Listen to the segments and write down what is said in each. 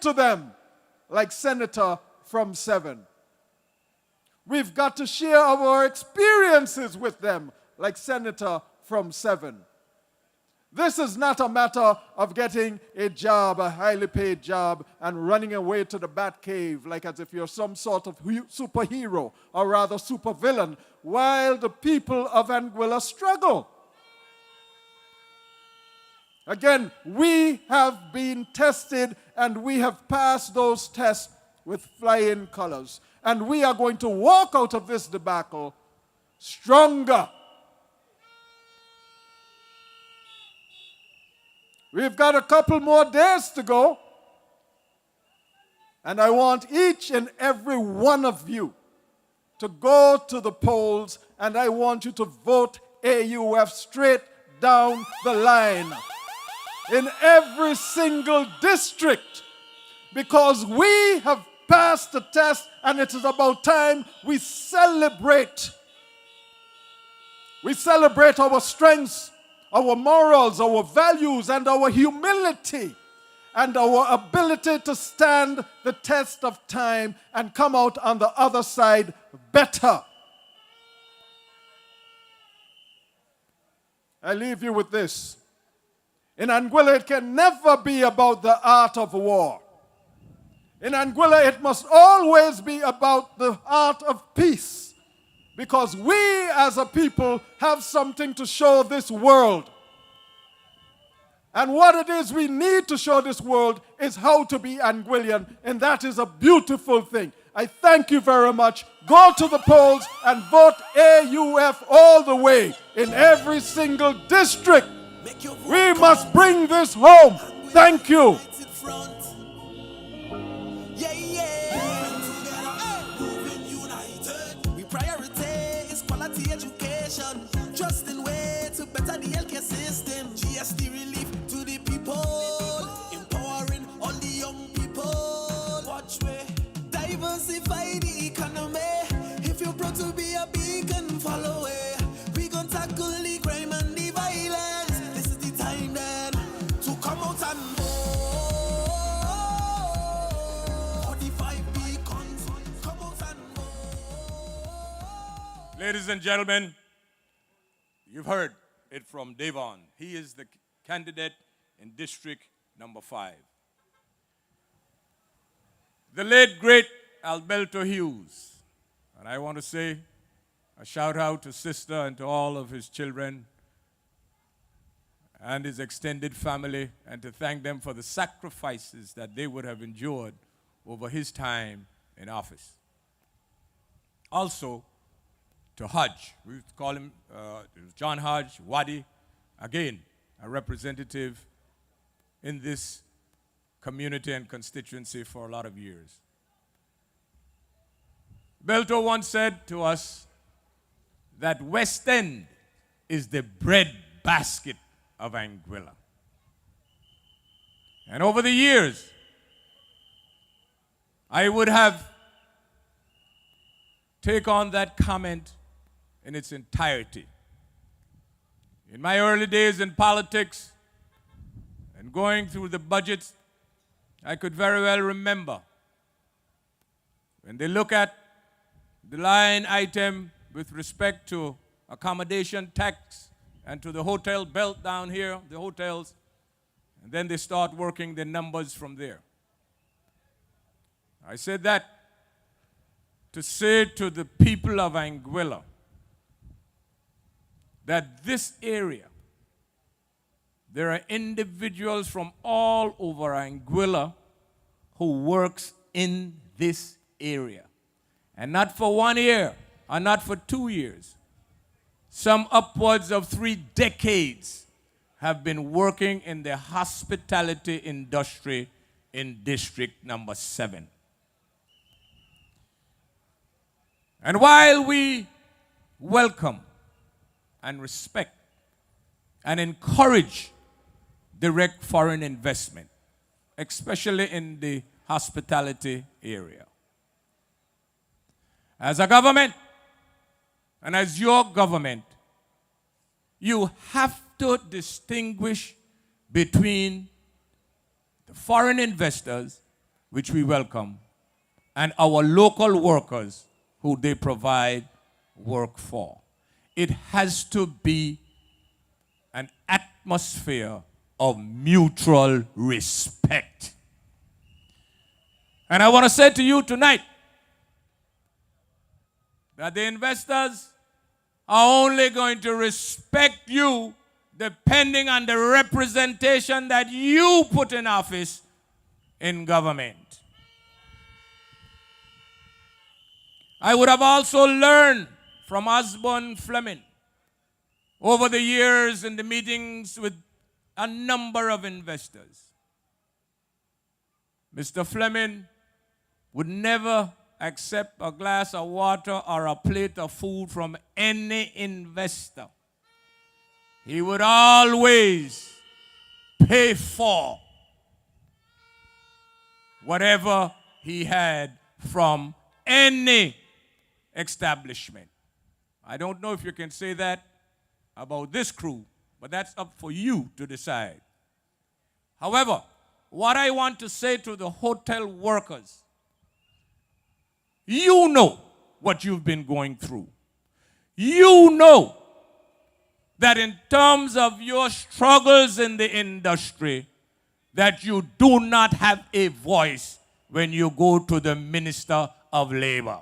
to them like Senator from 7. We've got to share our experiences with them like Senator from 7. This is not a matter of getting a job, a highly paid job, and running away to the bat cave like as if you're some sort of superhero, or rather supervillain, while the people of Anguilla struggle. Again, we have been tested and we have passed those tests with flying colors. And we are going to walk out of this debacle stronger. We've got a couple more days to go. And I want each and every one of you to go to the polls, and I want you to vote AUF straight down the line in every single district, because we have passed the test, and it is about time we celebrate. We celebrate our strengths, our morals, our values, and our humility, and our ability to stand the test of time and come out on the other side better. I leave you with this. In Anguilla, it can never be about the art of war. In Anguilla, it must always be about the art of peace. Because we as a people have something to show this world. And what it is we need to show this world is how to be Anguillian. And that is a beautiful thing. I thank you very much. Go to the polls and vote AUF all the way in every single district. We must bring this home. Thank you. Just in way to better the healthcare system. GST relief to the people, empowering all the young people. Watch way, diversify the economy. If you're proud to be a beacon, follow it. We gon' tackle the crime and the violence. This is the time then to come out and vote. 45 beacons, come out and vote. Ladies and gentlemen, you've heard it from Devon. He is the candidate in District number 5. The late, great Alberto Hughes. And I want to say a shout out to Sister and to all of his children and his extended family, and to thank them for the sacrifices that they would have endured over his time in office. Also, to Hodge. We used to call him John Hodge, Wadi, again, a representative in this community and constituency for a lot of years. Belto once said to us that West End is the bread basket of Anguilla. And over the years, I would have taken on that comment in its entirety. In my early days in politics and going through the budgets, I could very well remember when they look at the line item with respect to accommodation tax and to the hotel belt down here, the hotels, and then they start working the numbers from there. I said that to say to the people of Anguilla that this area, there are individuals from all over Anguilla who works in this area. And not for 1 year, or not for 2 years. Some upwards of 3 decades have been working in the hospitality industry in District number 7. And while we welcome and respect and encourage direct foreign investment, especially in the hospitality area, as a government and as your government, you have to distinguish between the foreign investors which we welcome, and our local workers who they provide work for. It has to be an atmosphere of mutual respect. And I want to say to you tonight that the investors are only going to respect you depending on the representation that you put in office in government. I would have also learned from Osborne Fleming over the years in the meetings with a number of investors. Mr. Fleming would never accept a glass of water or a plate of food from any investor. He would always pay for whatever he had from any establishment. I don't know if you can say that about this crew, but that's up for you to decide. However, what I want to say to the hotel workers, you know what you've been going through. You know that in terms of your struggles in the industry, that you do not have a voice when you go to the Minister of Labor.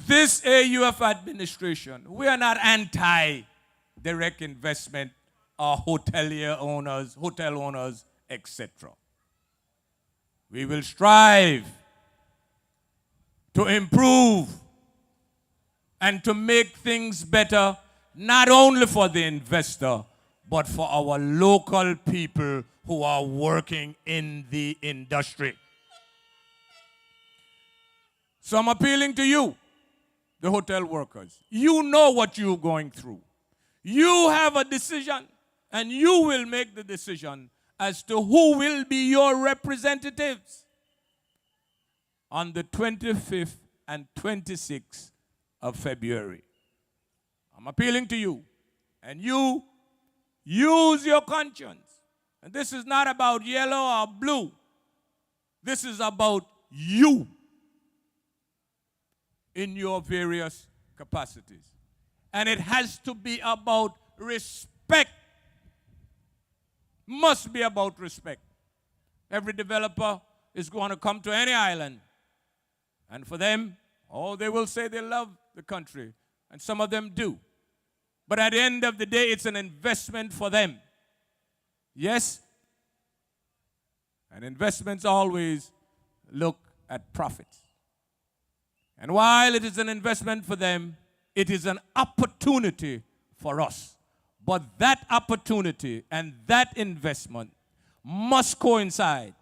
This AUF administration, we are not anti-direct investment or hotel owners, etc. We will strive to improve and to make things better, not only for the investor, but for our local people who are working in the industry. So I'm appealing to you, the hotel workers. You know what you're going through. You have a decision, and you will make the decision as to who will be your representatives on the 25th and 26th of February. I'm appealing to you, and you use your conscience. And this is not about yellow or blue. This is about you in your various capacities. And it has to be about respect. Must be about respect. Every developer is going to come to any island. And for them, they will say they love the country. And some of them do. But at the end of the day, it's an investment for them. Yes? And investments always look at profits. And while it is an investment for them, it is an opportunity for us. But that opportunity and that investment must coincide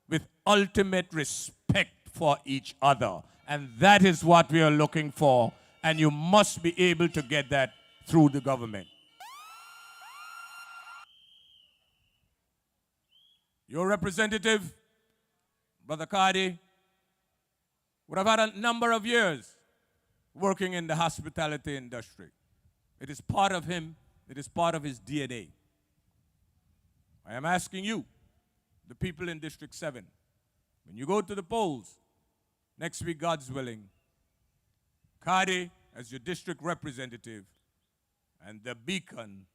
with ultimate respect for each other. And that is what we are looking for. And you must be able to get that through the government. Your representative, Brother Cardi, would have had a number of years working in the hospitality industry. It is part of him. It is part of his DNA. I am asking you, the people in District 7, when you go to the polls, next week, God's willing, Cardi as your district representative and the beacon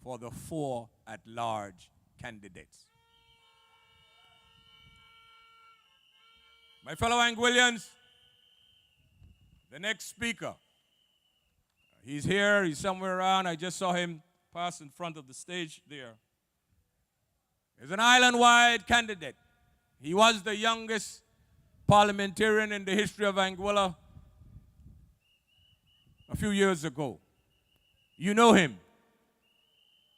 for the 4 at-large candidates. My fellow Anguillians, the next speaker, he's here, he's somewhere around. I just saw him pass in front of the stage there. He's an island-wide candidate. He was the youngest parliamentarian in the history of Anguilla a few years ago. You know him.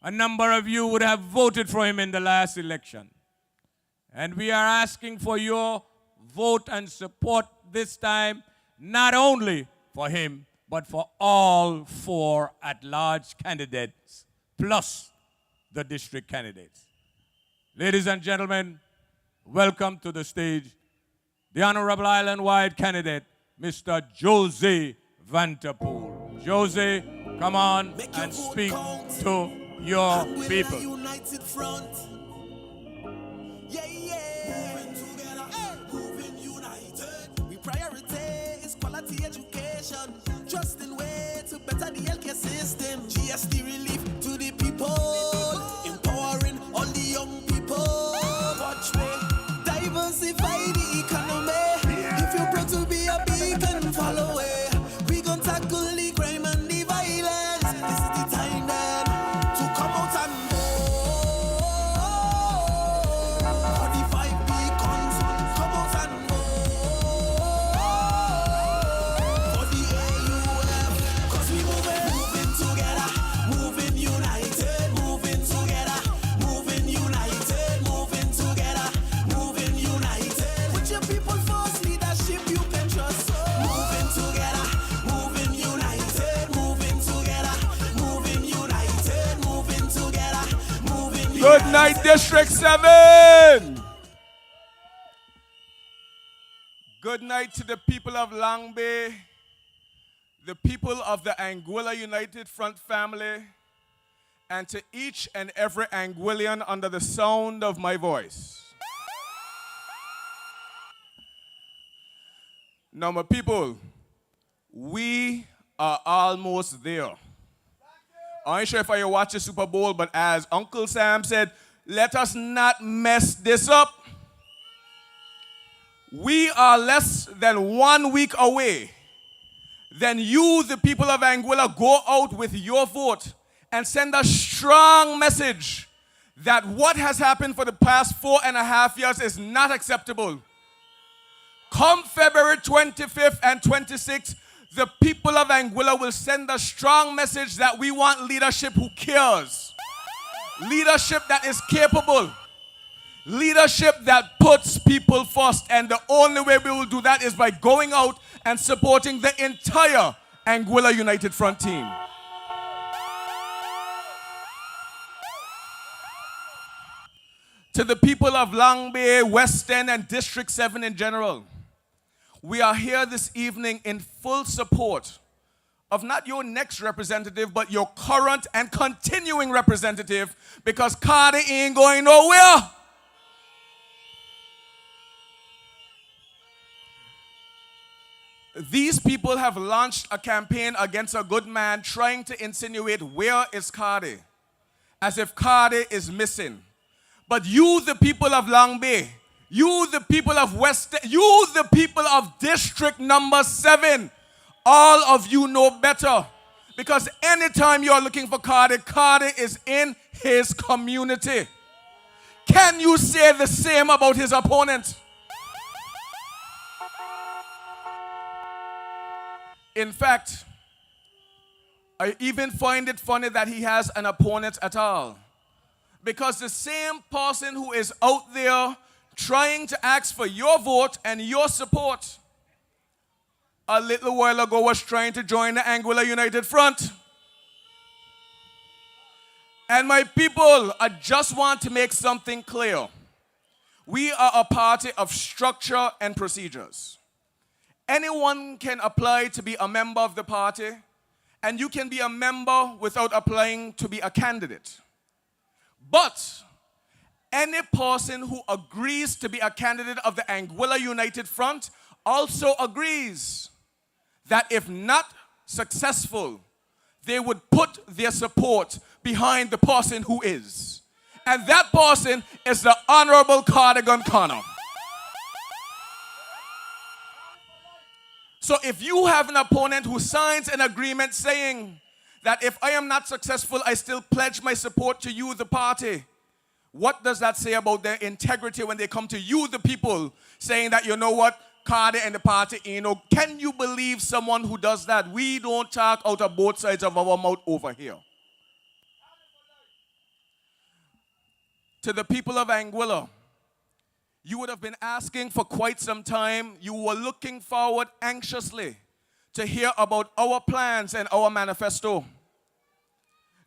A number of you would have voted for him in the last election. And we are asking for your vote and support this time, not only for him, but for all 4 at-large candidates, plus the district candidates. Ladies and gentlemen, welcome to the stage the Honorable Island-wide candidate, Mr. Jose Vanterpool. Jose, come on Make your and vote speak count. to your Anguilla people. United Front. Yeah, yeah. Moving together, moving united. We prioritize quality education. Just in way to better the healthcare system. GST relief to the people. Empowering all the young people. Watch me. Diversify the economy. If you're proud to be a beacon, follow it. We gon' tackle the crime and the violence. This is the time then to come out and vote. For the 5 beacons, come out and vote. For the AUF, 'cause we moving together, moving united, moving together, moving united, moving together, moving united. With your people first, leadership you can trust. Moving together, moving united, moving together, moving united, moving together, moving united. Good night, District 7. Good night to the people of Long Bay, the people of the Anguilla United Front family, and to each and every Anguillian under the sound of my voice. Now, my people, we are almost there. I ain't sure if I watch the Super Bowl, but as Uncle Sam said, let us not mess this up. We are less than 1 week away. Then you, the people of Anguilla, go out with your vote and send a strong message that what has happened for the past 4.5 years is not acceptable. Come February 25th and 26th, the people of Anguilla will send a strong message that we want leadership who cares. Leadership that is capable. Leadership that puts people first. And the only way we will do that is by going out and supporting the entire Anguilla United Front team. To the people of Long Bay, West End, and District 7 in general, we are here this evening in full support of not your next representative, but your current and continuing representative, because Cardi ain't going nowhere. These people have launched a campaign against a good man, trying to insinuate where is Cardi, as if Cardi is missing. But you, the people of Long Bay, you, the people of West, you, the people of District number 7, all of you know better. Because anytime you're looking for Cardi, Cardi is in his community. Can you say the same about his opponent? In fact, I even find it funny that he has an opponent at all. Because the same person who is out there trying to ask for your vote and your support a little while ago was trying to join the Anguilla United Front. And my people, I just want to make something clear. We are a party of structure and procedures. Anyone can apply to be a member of the party, and you can be a member without applying to be a candidate. But any person who agrees to be a candidate of the Anguilla United Front also agrees that if not successful, they would put their support behind the person who is. And that person is the Honorable Cardigan Connor. So if you have an opponent who signs an agreement saying that if I am not successful, I still pledge my support to you, the party, what does that say about their integrity when they come to you, the people, saying that, you know what, Cardi and the party, you know, can you believe someone who does that? We don't talk out of both sides of our mouth over here. To the people of Anguilla, you would have been asking for quite some time. You were looking forward anxiously to hear about our plans and our manifesto.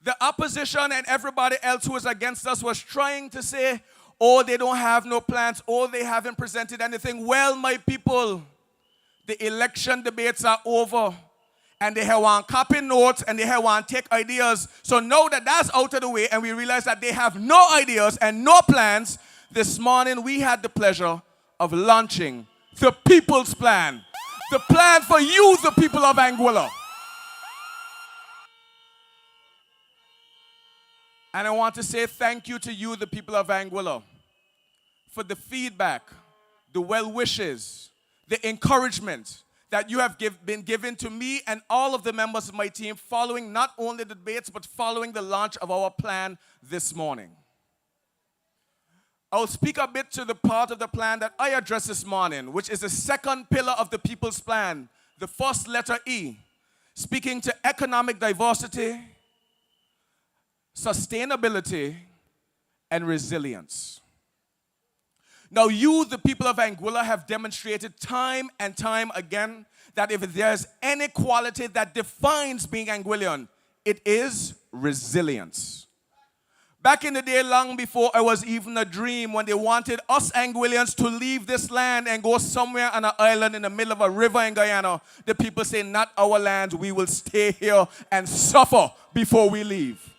The opposition and everybody else who was against us was trying to say, oh, they don't have no plans, oh, they haven't presented anything. Well, my people, the election debates are over. And they have one copy notes and they have one take ideas. So now that that's out of the way and we realize that they have no ideas and no plans, this morning we had the pleasure of launching the People's Plan. The plan for you, the people of Anguilla. And I want to say thank you to you, the people of Anguilla, for the feedback, the well wishes, the encouragement that you have been given to me and all of the members of my team following not only the debates but following the launch of our plan this morning. I'll speak a bit to the part of the plan that I addressed this morning, which is the second pillar of the People's Plan, the first letter E, speaking to economic diversity, sustainability, and resilience. Now you, the people of Anguilla, have demonstrated time and time again that if there's any quality that defines being Anguillian, it is resilience. Back in the day, long before I was even a dream, when they wanted us Anguillians to leave this land and go somewhere on an island in the middle of a river in Guyana, the people say, not our land, we will stay here and suffer before we leave.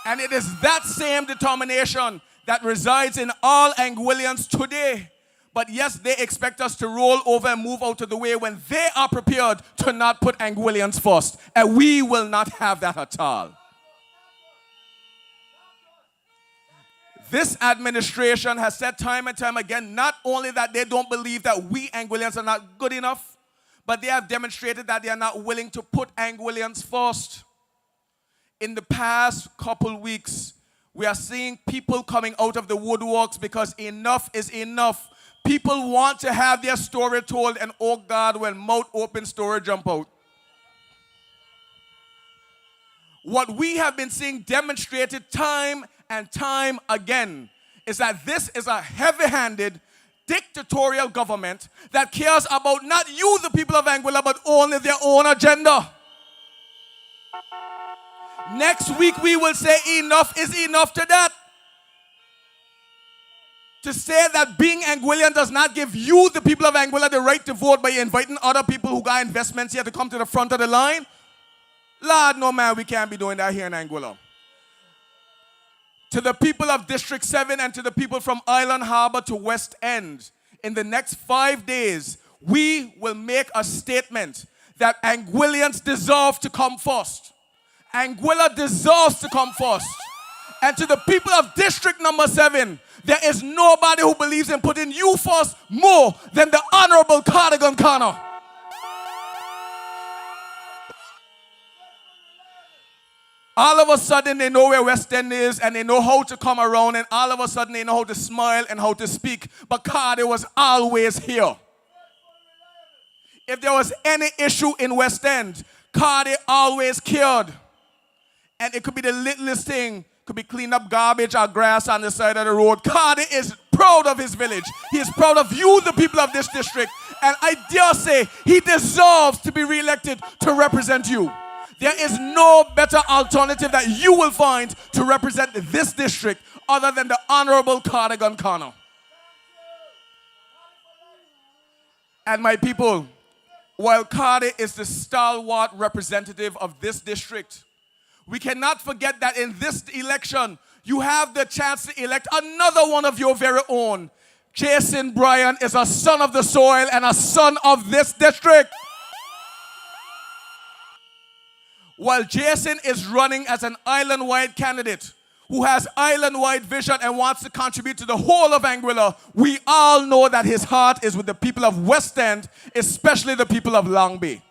And it is that same determination that resides in all Anguillians today. But yes, they expect us to roll over and move out of the way when they are prepared to not put Anguillians first. And we will not have that at all. This administration has said time and time again, not only that they don't believe that we Anguillians are not good enough, but they have demonstrated that they are not willing to put Anguillians first. In the past couple weeks, we are seeing people coming out of the woodworks because enough is enough. People want to have their story told, and oh God, when mouth open, story jump out. What we have been seeing demonstrated time and time again is that this is a heavy-handed, dictatorial government that cares about not you, the people of Anguilla, but only their own agenda. Next week we will say enough is enough to that. To say that being Anguillian does not give you, the people of Anguilla, the right to vote by inviting other people who got investments here to come to the front of the line. Lord, no man, we can't be doing that here in Anguilla. To the people of District 7 and to the people from Island Harbor to West End, in the next 5 days, we will make a statement that Anguillians deserve to come first. Anguilla deserves to come first. And to the people of District number 7, there is nobody who believes in putting you first more than the Honorable Cardigan Connor. All of a sudden they know where West End is and they know how to come around, and all of a sudden they know how to smile and how to speak. But Cardi was always here. If there was any issue in West End, Cardi always cared. And it could be the littlest thing. Could be clean up garbage or grass on the side of the road. Cardi is proud of his village. He is proud of you, the people of this district. And I dare say he deserves to be re-elected to represent you. There is no better alternative that you will find to represent this district other than the Honorable Cardigan Connor. And my people, while Cardi is the stalwart representative of this district, we cannot forget that in this election, you have the chance to elect another one of your very own. Jason Bryan is a son of the soil and a son of this district. While Jason is running as an island-wide candidate who has island-wide vision and wants to contribute to the whole of Anguilla, we all know that his heart is with the people of West End, especially the people of Long Bay.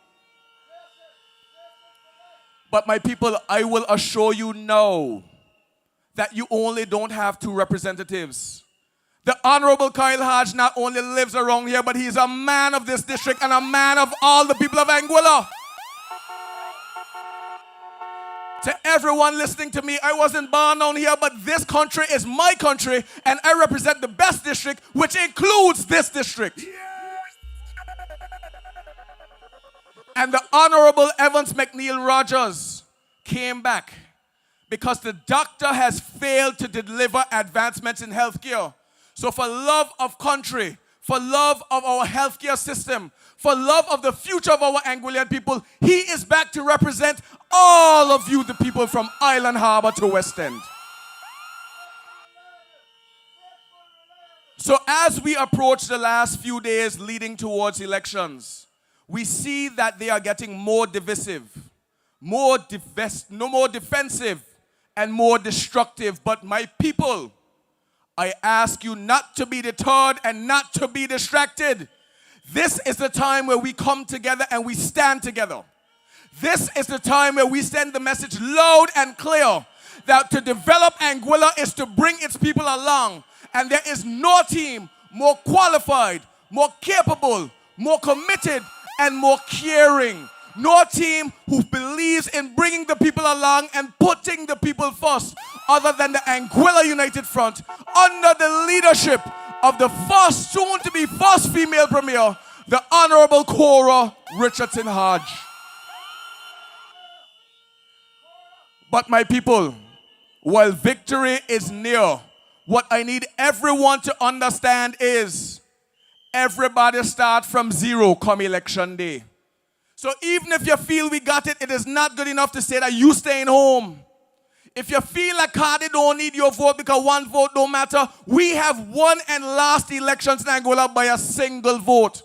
But my people, I will assure you now that you only don't have two representatives. The Honorable Kyle Hodge not only lives around here, but he's a man of this district and a man of all the people of Anguilla. To everyone listening to me, I wasn't born down here, but this country is my country, and I represent the best district, which includes this district. And the Honorable Evans McNeil Rogers came back because the doctor has failed to deliver advancements in healthcare. So for love of country, for love of our healthcare system, for love of the future of our Anguillan people. He is back to represent all of you, the people from Island Harbor to West End. So as we approach the last few days leading towards elections, we see that they are getting more divisive, more defensive, and more destructive. But my people, I ask you not to be deterred and not to be distracted. This is the time where we come together and we stand together. This is the time where we send the message loud and clear that to develop Anguilla is to bring its people along. And there is no team more qualified, more capable, more committed, and more caring. No team who believes in bringing the people along and putting the people first other than the Anguilla United Front under the leadership of the first, soon-to-be first female premier, the Honorable Cora Richardson Hodge. But my people, while victory is near, what I need everyone to understand is everybody start from zero come election day. So even if you feel we got it, it is not good enough to say that you staying home. If you feel like Cardi don't need your vote because one vote don't matter, we have won and lost elections in Angola by a single vote.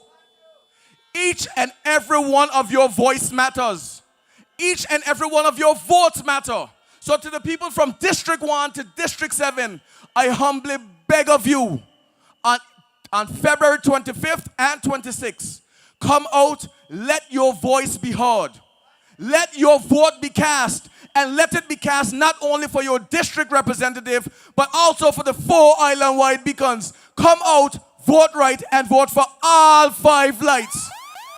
Each and every one of your voice matters. Each and every one of your votes matter. So to the people from District 1 to District 7, I humbly beg of you, on February 25th and 26th, come out, let your voice be heard. Let your vote be cast, and let it be cast not only for your district representative, but also for the 4 island-wide beacons. Come out, vote right, and vote for all 5 lights.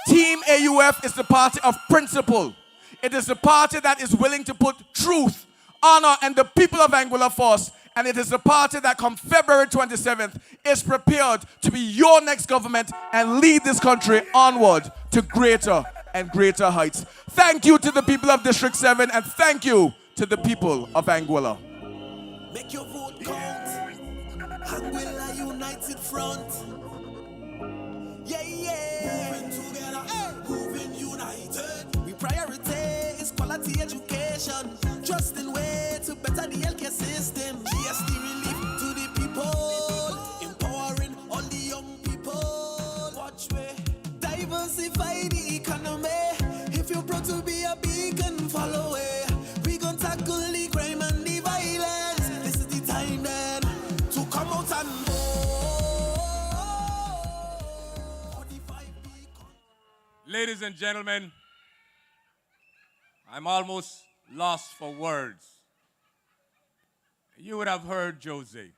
Team AUF is the party of principle. It is the party that is willing to put truth, honor, and the people of Anguilla first. And it is the party that come February 27th is prepared to be your next government and lead this country onward to greater and greater heights. Thank you to the people of District 7 and thank you to the people of Anguilla. Make your vote count. Anguilla United Front. Yeah, yeah. Moving together, moving united. We prioritize quality education. Trust in way to better the healthcare system. GST relief to the people. Empowering all the young people. Watch way. Diversify the economy. If you're proud to be a beacon, follow it. We gon' tackle the crime and the violence. This is the time then to come out and vote. Ladies and gentlemen, I'm almost lost for words. You would have heard Jose.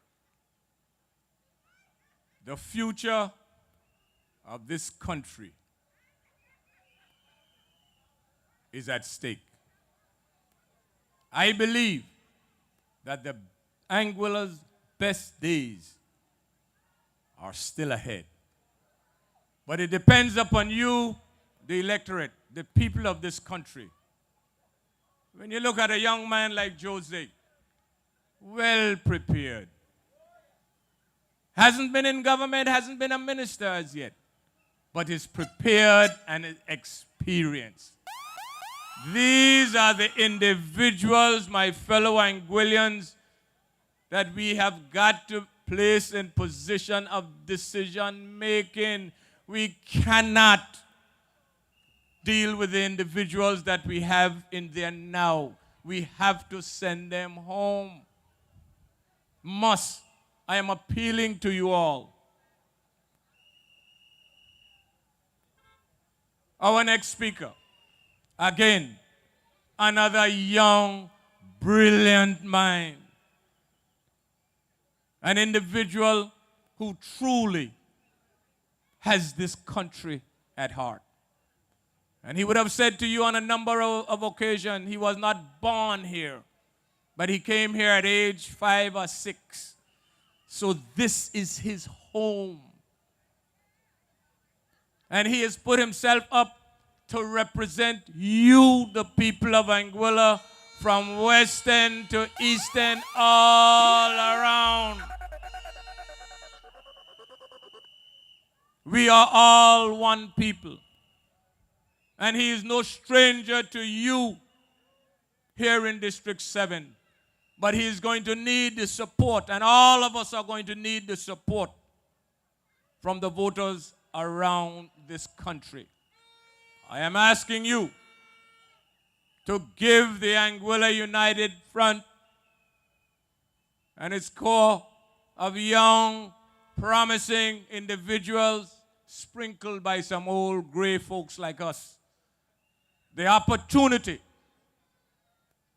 The future of this country is at stake. I believe that the Anguilla's best days are still ahead. But it depends upon you, the electorate, the people of this country. When you look at a young man like Jose, well prepared, hasn't been in government, hasn't been a minister as yet, but is prepared and is experienced. These are the individuals, my fellow Anguillians, that we have got to place in position of decision making. We cannot deal with the individuals that we have in there now. We have to send them home. Must. I am appealing to you all. Our next speaker, again, another young, brilliant mind. An individual who truly has this country at heart. And he would have said to you on a number of occasions, he was not born here, but he came here at age 5 or 6. So this is his home. And he has put himself up to represent you, the people of Anguilla, from West End to East End, all around. We are all one people. And he is no stranger to you here in District 7. But he is going to need the support, and all of us are going to need the support from the voters around this country. I am asking you to give the Anguilla United Front and its core of young, promising individuals sprinkled by some old gray folks like us the opportunity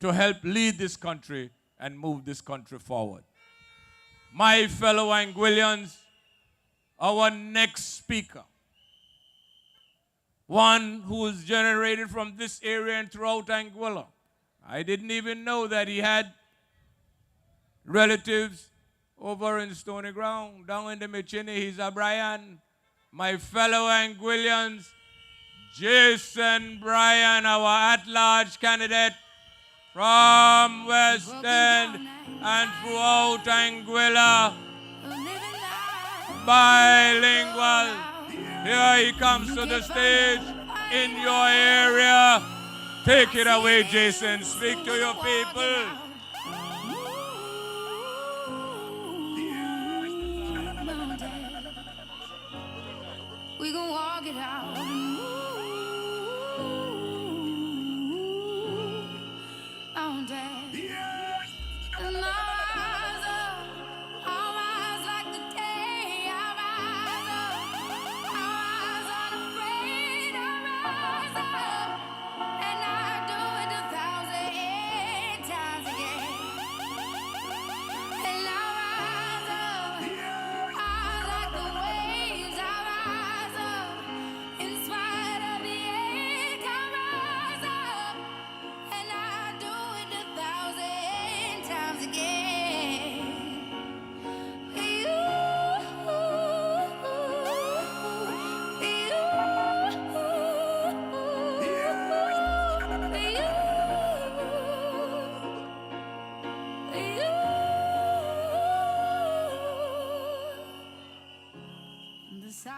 to help lead this country and move this country forward. My fellow Anguillians, our next speaker, one who is generated from this area and throughout Anguilla. I didn't even know that he had relatives over in Stony Ground, down in the Michini. He's a Brian. My fellow Anguillians, Jason Bryan, our at-large candidate from West End and throughout Anguilla, bilingual. Here he comes to the stage in your area. Take it away, Jason. Speak to your people. We gon' walk it out. On day. And I'll rise like the day. I'll rise up. I'll rise unafraid. I'll rise up. And I do it 1,008 times again. And I'll rise up. I'll like the waves. I'll rise up. In spite of the ache, I'll rise up. And I do it 1,008 times again.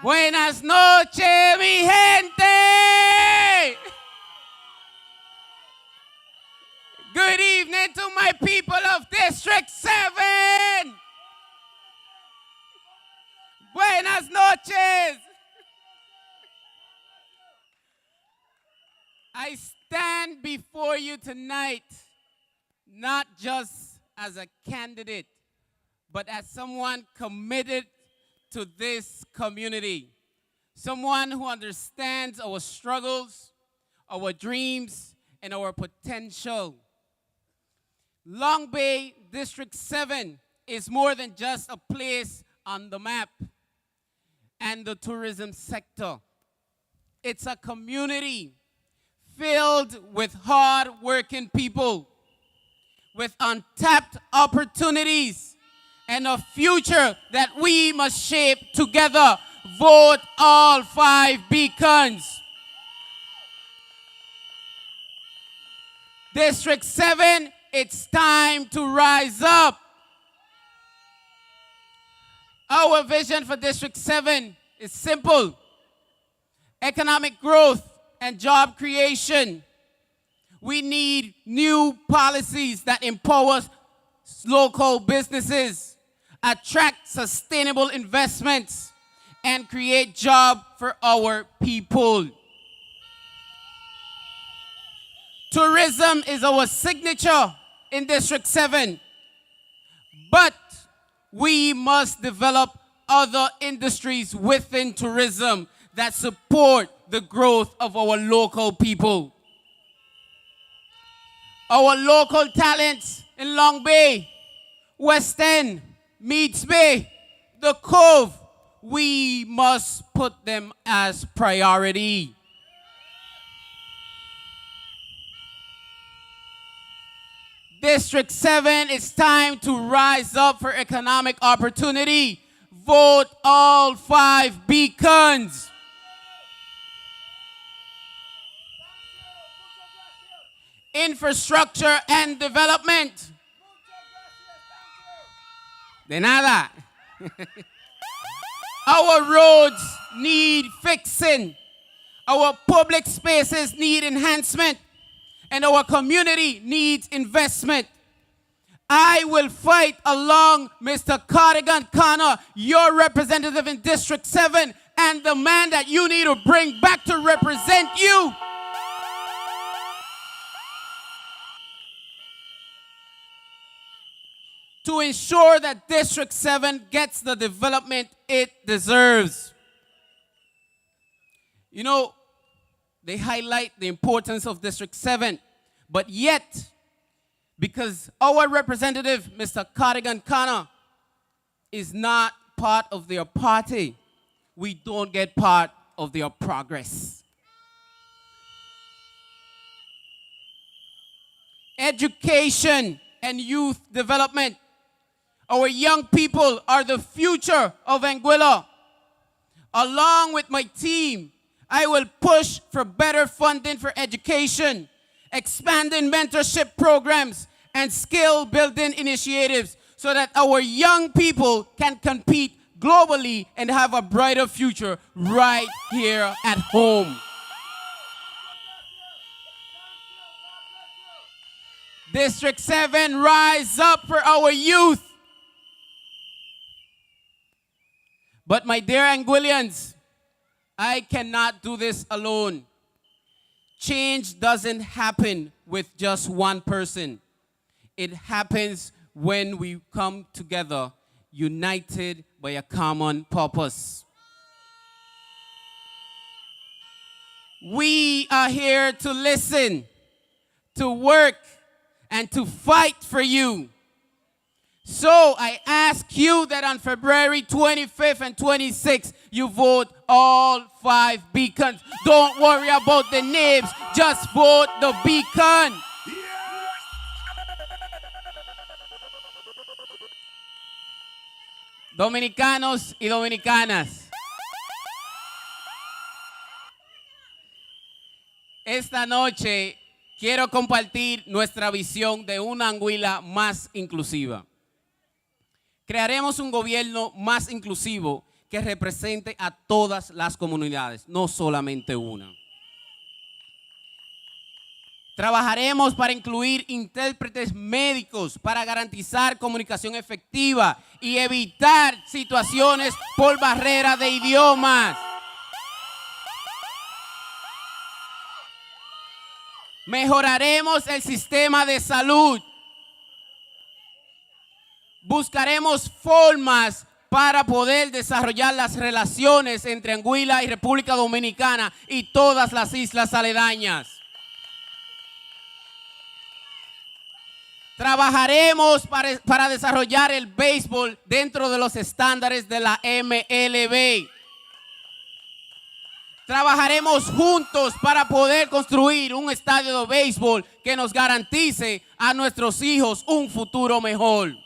Buenas noches, mi gente. Good evening to my people of District 7. Buenas noches. I stand before you tonight not just as a candidate, but as someone committed to this community. Someone who understands our struggles, our dreams, and our potential. Long Bay District 7 is more than just a place on the map and the tourism sector. It's a community filled with hard-working people, with untapped opportunities, and a future that we must shape together. Vote all 5 beacons. District 7, it's time to rise up. Our vision for District 7 is simple: economic growth and job creation. We need new policies that empower local businesses, attract sustainable investments, and create jobs for our people. Tourism is our signature in District 7, but we must develop other industries within tourism that support the growth of our local people. Our local talents in Long Bay, West End, Meads Bay, the Cove, we must put them as priority. District 7, it's time to rise up for economic opportunity. Vote all 5 beacons. Infrastructure and development. De nada. Our roads need fixing. Our public spaces need enhancement, and our community needs investment. I will fight along Mr. Cardigan Connor, your representative in District 7, and the man that you need to bring back to represent you. To ensure that District 7 gets the development it deserves. You know, they highlight the importance of District 7, but yet, because our representative, Mr. Cardigan Connor, is not part of their party, we don't get part of their progress. Education and youth development. Our young people are the future of Anguilla. Along with my team, I will push for better funding for education, expanding mentorship programs, and skill-building initiatives so that our young people can compete globally and have a brighter future right here at home. District 7, rise up for our youth. But my dear Anguillians, I cannot do this alone. Change doesn't happen with just one person. It happens when we come together, united by a common purpose. We are here to listen, to work, and to fight for you. So I ask you that on February 25th and 26th, you vote all 5 beacons. Don't worry about the names, just vote the beacon. Dominicanos y dominicanas, esta noche quiero compartir nuestra visión de una Anguilla más inclusiva. Crearemos un gobierno más inclusivo que represente a todas las comunidades, no solamente una. Trabajaremos para incluir intérpretes médicos para garantizar comunicación efectiva y evitar situaciones por barrera de idiomas. Mejoraremos el sistema de salud. Buscaremos formas para poder desarrollar las relaciones entre Anguilla y República Dominicana y todas las islas aledañas. Trabajaremos para desarrollar el béisbol dentro de los estándares de la MLB. Trabajaremos juntos para poder construir un estadio de béisbol que nos garantice a nuestros hijos un futuro mejor.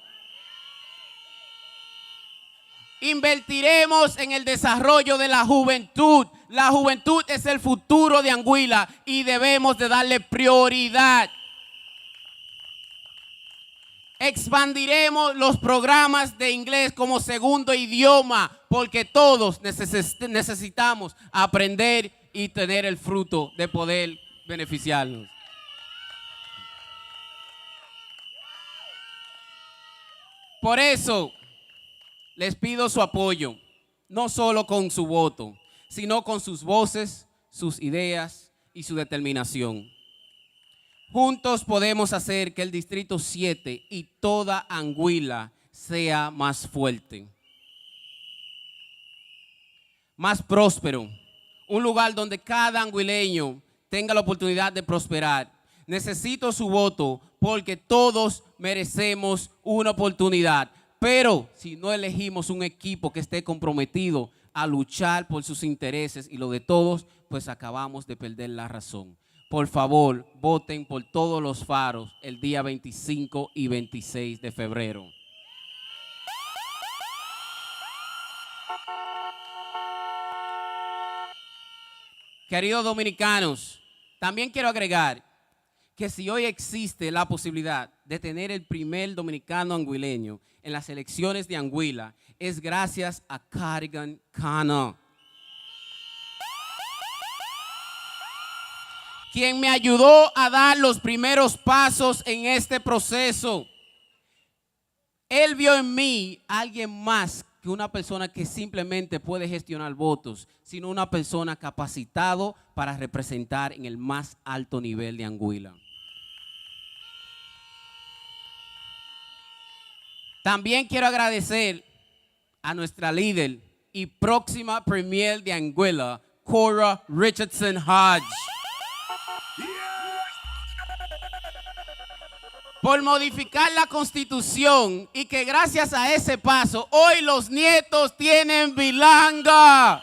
Invertiremos en el desarrollo de la juventud. La juventud es el futuro de Anguilla y debemos de darle prioridad. Expandiremos los programas de inglés como segundo idioma porque todos necesitamos aprender y tener el fruto de poder beneficiarnos. Por eso, les pido su apoyo, no solo con su voto, sino con sus voces, sus ideas y su determinación. Juntos podemos hacer que el Distrito 7 y toda Anguilla sea más fuerte, más próspero, un lugar donde cada anguileño tenga la oportunidad de prosperar. Necesito su voto porque todos merecemos una oportunidad. Pero si no elegimos un equipo que esté comprometido a luchar por sus intereses y lo de todos, pues acabamos de perder la razón. Por favor, voten por todos los faros el día 25 y 26 de febrero. Queridos dominicanos, también quiero agregar que si hoy existe la posibilidad de tener el primer dominicano anguileño en las elecciones de Anguilla, es gracias a Cardigan Connor. quien me ayudó a dar los primeros pasos en este proceso. Él vio en mí a alguien más que una persona que simplemente puede gestionar votos, sino una persona capacitado para representar en el más alto nivel de Anguilla. También quiero agradecer a nuestra líder y próxima premier de Anguilla, Cora Richardson Hodge, por modificar la Constitución y que gracias a ese paso hoy los nietos tienen bilanga.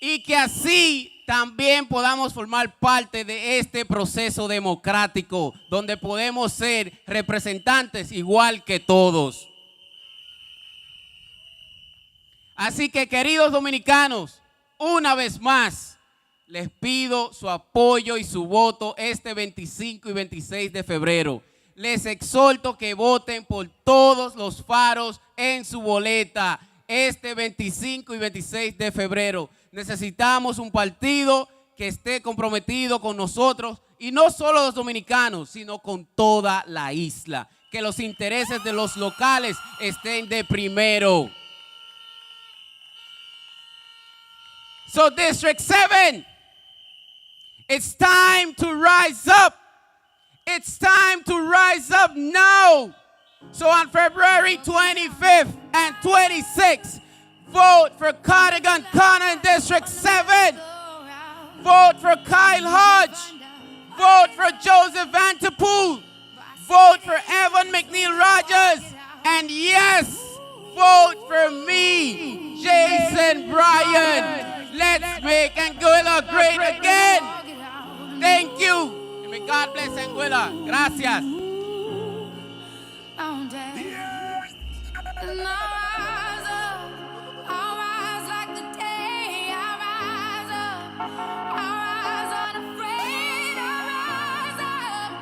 Y que así también podamos formar parte de este proceso democrático donde podemos ser representantes igual que todos. Así que, queridos dominicanos, una vez más, les pido su apoyo y su voto este 25 y 26 de febrero. Les exhorto que voten por todos los faros en su boleta este 25 y 26 de febrero. Necesitamos un partido que esté comprometido con nosotros y no solo los dominicanos, sino con toda la isla. Que los intereses de los locales estén de primero. So District 7, it's time to rise up. It's time to rise up now. So on February 25th and 26th, vote for Cardigan Connor in District 7. Vote for Kyle Hodge. Vote for Joseph Vanterpool. Vote for Evan McNeil Rogers. And yes, vote for me, Jason Bryan. Let's make Anguilla great again. Thank you. And may God bless Anguilla. Gracias. And I'll rise like the day. I'll rise up. I'll rise unafraid. I'll rise up.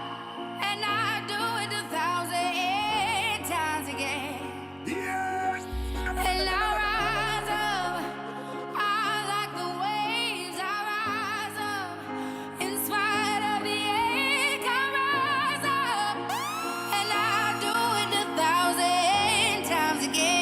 And I do it 1,000 times again. And I'll rise up. I like the waves. I'll rise up. In spite of the ache, I'll rise up. And I do it 1,000 times again.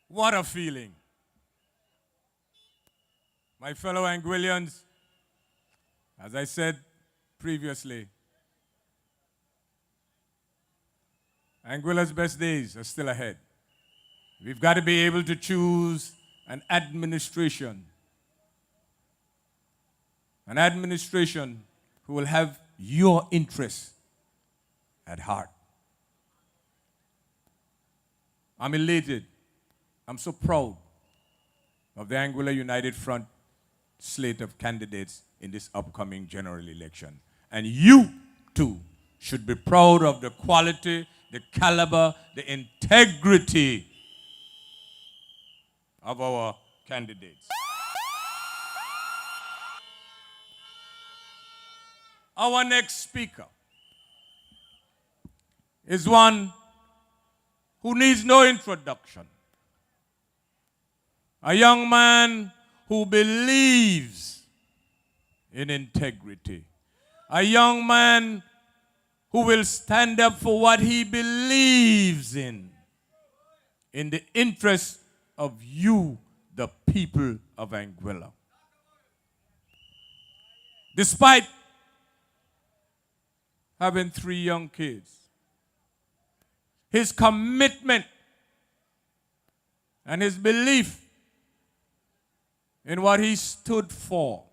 What a feeling. My fellow Anguillians, as I said previously, Anguilla's best days are still ahead. We've got to be able to choose an administration who will have your interests at heart. I'm elated. I'm so proud of the Anguilla United Front slate of candidates in this upcoming general election. And you, too, should be proud of the quality, the caliber, the integrity of our candidates. Our next speaker is one who needs no introduction. A young man who believes in integrity. A young man who will stand up for what he believes in the interest of you, the people of Anguilla. Despite having 3 young kids, his commitment and his belief in what he stood for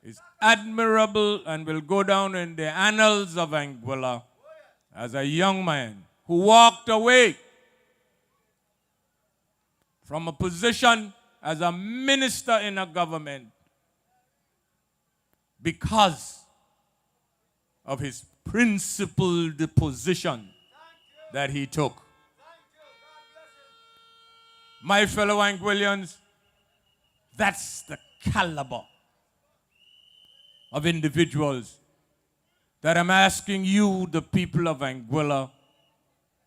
is admirable and will go down in the annals of Anguilla as a young man who walked away from a position as a minister in a government because of his principled position that he took. My fellow Anguillians, that's the caliber of individuals that I'm asking you, the people of Anguilla,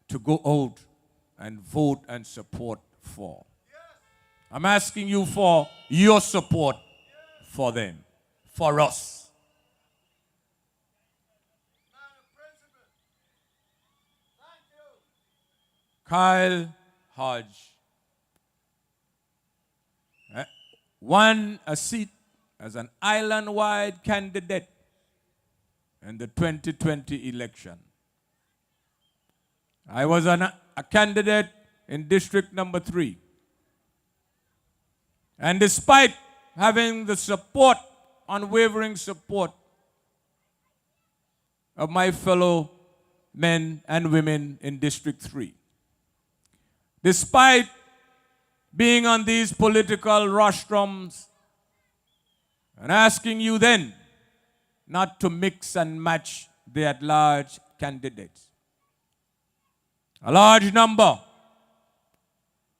to go out and vote and support for. I'm asking you for your support for them, for us. Kyle Hodge won a seat as an island-wide candidate in the 2020 election. I was a candidate in District number 3. And despite having the support, unwavering support of my fellow men and women in District 3, despite being on these political rostrums and asking you then not to mix and match the at-large candidates, a large number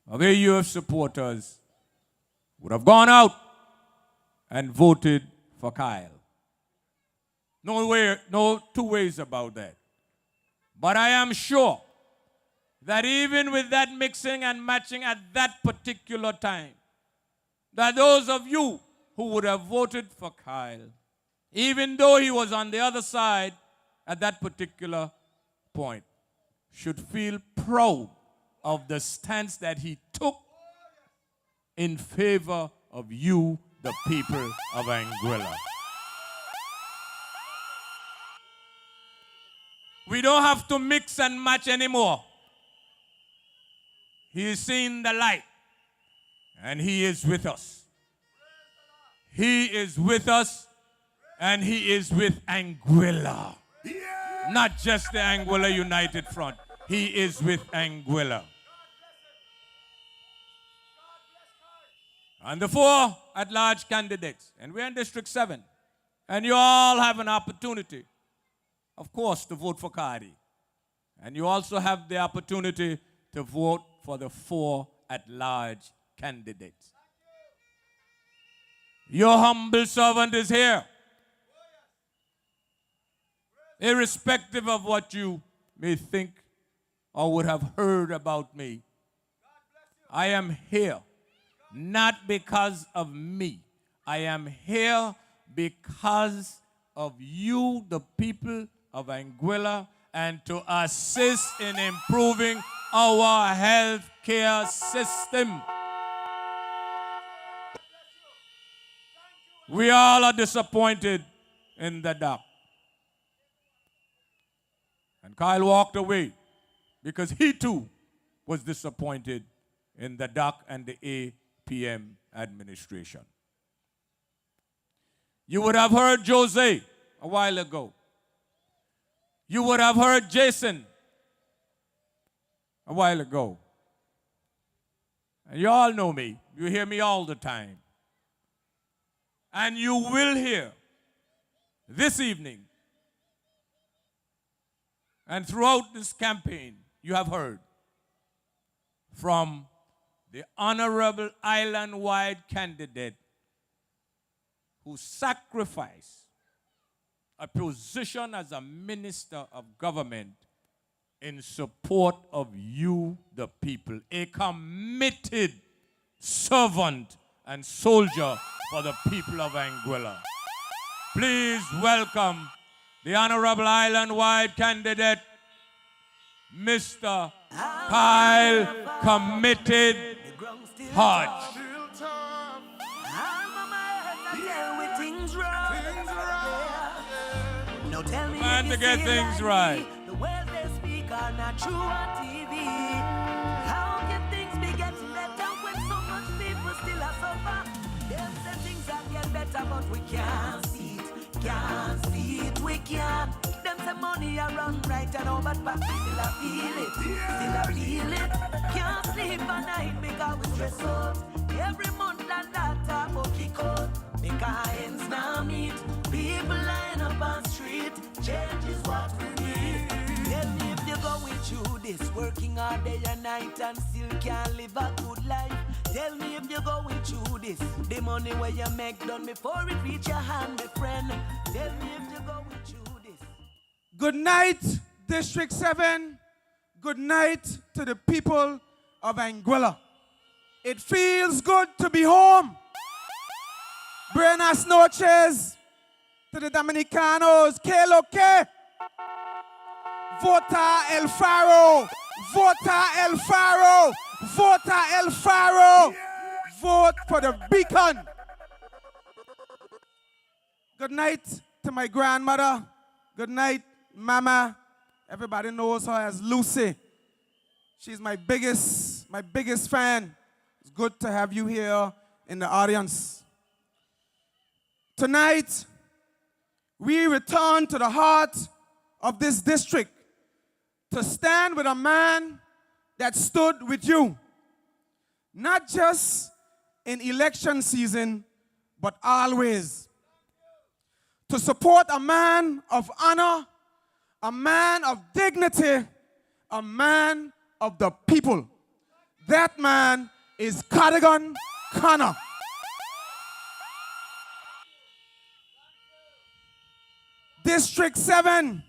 of AUF supporters would have gone out and voted for Kyle. No two ways about that. But I am sure that even with that mixing and matching at that particular time, that those of you who would have voted for Kyle, even though he was on the other side at that particular point, should feel proud of the stance that he took in favor of you, the people of Anguilla. We don't have to mix and match anymore. He is seeing the light, and he is with us. He is with us, and he is with Anguilla. Not just the Anguilla United Front. He is with Anguilla. And the 4 at-large candidates, and we're in District 7, and you all have an opportunity, of course, to vote for Cardi. And you also have the opportunity to vote for the 4 at-large candidates. Your humble servant is here. Irrespective of what you may think or would have heard about me, I am here not because of me. I am here because of you, the people of Anguilla, and to assist in improving our health care system. We all are disappointed in the doc. And Kyle walked away because he too was disappointed in the doc and the APM administration. You would have heard Jose a while ago. You would have heard Jason a while ago. And you all know me. You hear me all the time. And you will hear this evening and throughout this campaign, you have heard from the honorable island-wide candidate who sacrificed a position as a minister of government in support of you, the people, a committed servant and soldier for the people of Anguilla. Please welcome the honorable island-wide candidate, Mr. Kyle Committed Hodge. Man, to get things right. The words they speak are not true on TV. How can things be getting better when so much people still are suffer? Them say things that get better, but we can't see it. Can't see it, we can't. Them say money are run right and all, but we still a feel it. Still a feel it. Can't sleep at night because we stress out. Every month and that talk about kick out. Make our ends now meet. People lying up on street. Change is what we need. Then if you're going through this, working all day and night. night and still can't live a good life. Tell me if you're going through this. The money where you make done before it reach your hand, my friend. Tell me if you're going through this. Good night, District 7. Good night to the people of Anguilla. It feels good to be home. Buenas noches to the Dominicanos. Que lo que? Vota El Faro. Vota El Faro. Vota El Faro. Vote for the beacon. Good night to my grandmother. Good night, Mama. Everybody knows her as Lucy. She's my biggest fan. It's good to have you here in the audience. Tonight, we return to the heart of this district to stand with a man that stood with you, not just in election season, but always. To support a man of honor, a man of dignity, a man of the people. That man is Cadogan Connor. District 7,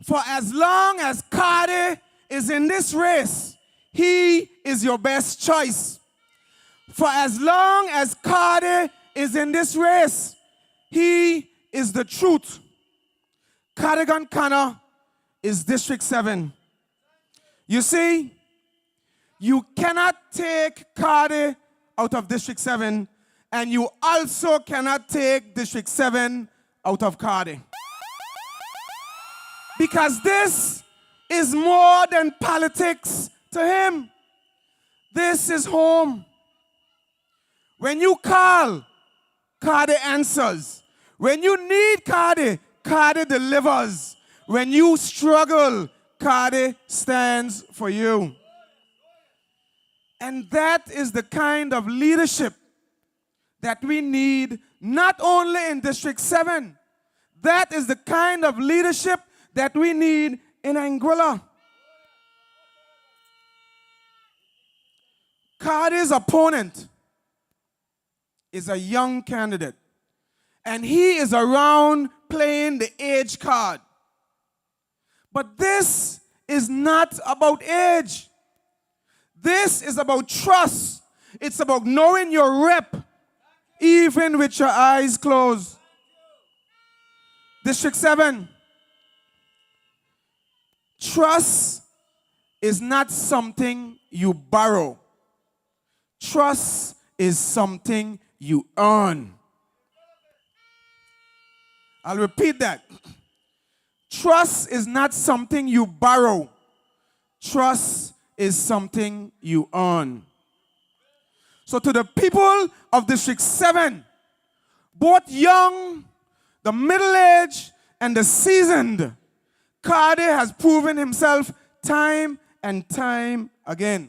for as long as Cardi is in this race, he is your best choice. For as long as Cardi is in this race, he is the truth. Cadogan Connor is District 7. You see, you cannot take Cardi out of District 7, and you also cannot take District 7 out of Cardi. Because this is more than politics to him. This is home. When you call, Cardi answers. When you need Cardi, Cardi delivers. When you struggle, Cardi stands for you. And that is the kind of leadership that we need, not only in District 7. That is the kind of leadership that we need in Anguilla. Cardi's opponent is a young candidate, and he is around playing the age card. But this is not about age. This is about trust. It's about knowing your rep, even with your eyes closed. District 7. Trust is not something you borrow. Trust is something you earn. I'll repeat that. Trust is not something you borrow. Trust is something you earn. So to the people of District 7, both young, the middle-aged, and the seasoned, Cardi has proven himself time and time again.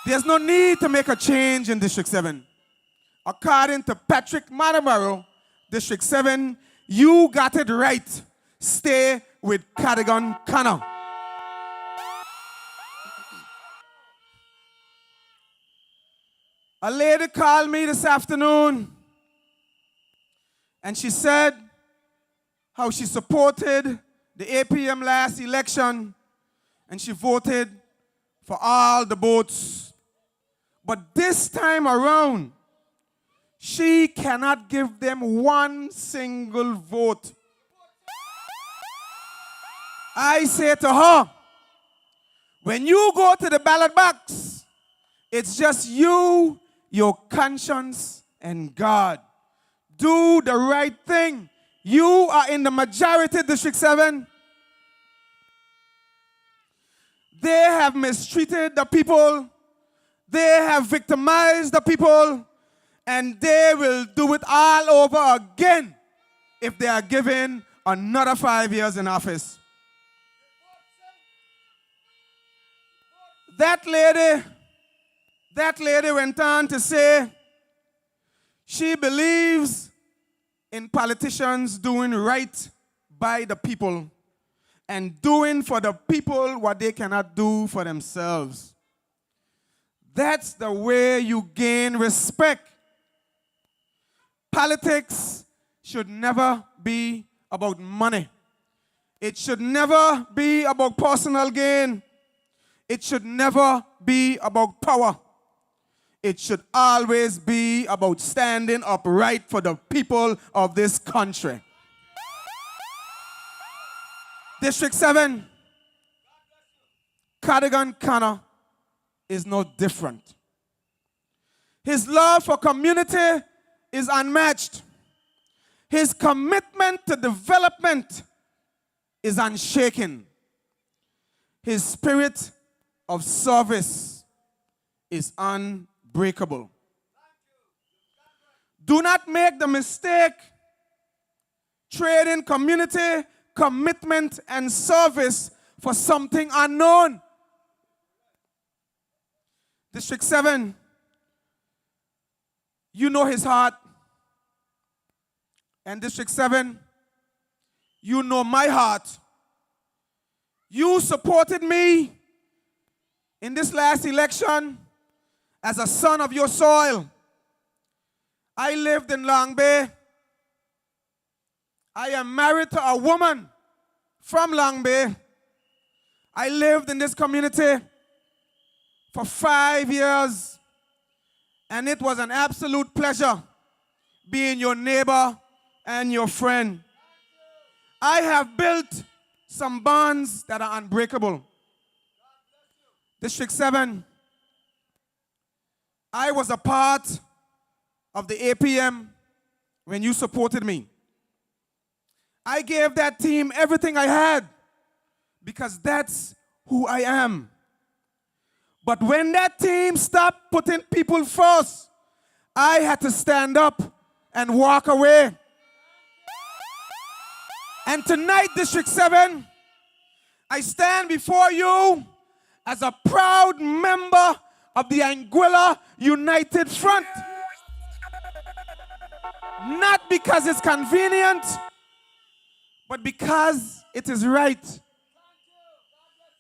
There's no need to make a change in District 7. According to Patrick Marabaro, District 7, you got it right. Stay with Cadogan Connor. A lady called me this afternoon, and she said how she supported the APM last election, and she voted for all the votes. But this time around, she cannot give them one single vote. I say to her, when you go to the ballot box, it's just you, your conscience, and God. Do the right thing. You are in the majority, District 7. They have mistreated the people. They have victimized the people. And they will do it all over again if they are given another 5 years in office. That lady went on to say she believes in politicians doing right by the people and doing for the people what they cannot do for themselves. That's the way you gain respect. Politics should never be about money. It should never be about personal gain. It should never be about power. It should always be about standing upright for the people of this country. District 7, Cadogan Connor is no different. His love for community is unmatched. His commitment to development is unshaken. His spirit of service is unbreakable. Do not make the mistake trading community, commitment, and service for something unknown. District 7, you know his heart. And District 7, you know my heart. You supported me in this last election as a son of your soil. I lived in Long Bay. I am married to a woman from Long Bay. I lived in this community for 5 years, and it was an absolute pleasure being your neighbor and your friend. I have built some bonds that are unbreakable. District 7, I was a part of the APM when you supported me. I gave that team everything I had because that's who I am. But when that team stopped putting people first, I had to stand up and walk away. And tonight, District 7, I stand before you as a proud member of the Anguilla United Front. Not because it's convenient, but because it is right.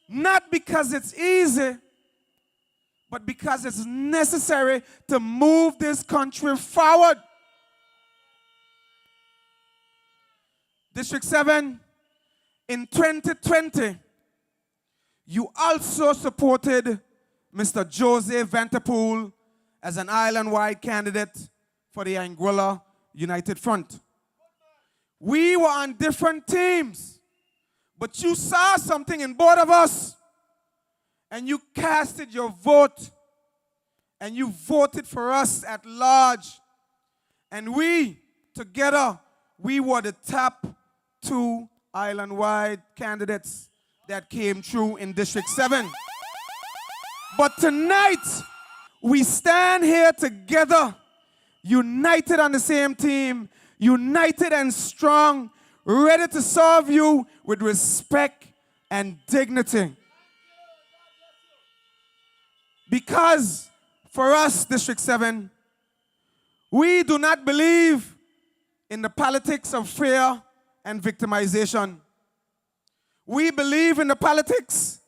Not because it's easy, but because it's necessary to move this country forward. District 7, in 2020, you also supported Mr. Jose Vanterpool as an island-wide candidate for the Anguilla United Front. We were on different teams, but you saw something in both of us, and you casted your vote, and you voted for us at large. And we, together, we were the top 2 island-wide candidates that came through in District 7. But tonight, we stand here together, united on the same team, united and strong, ready to serve you with respect and dignity. Because for us, District 7, we do not believe in the politics of fear and victimization. We believe in the politics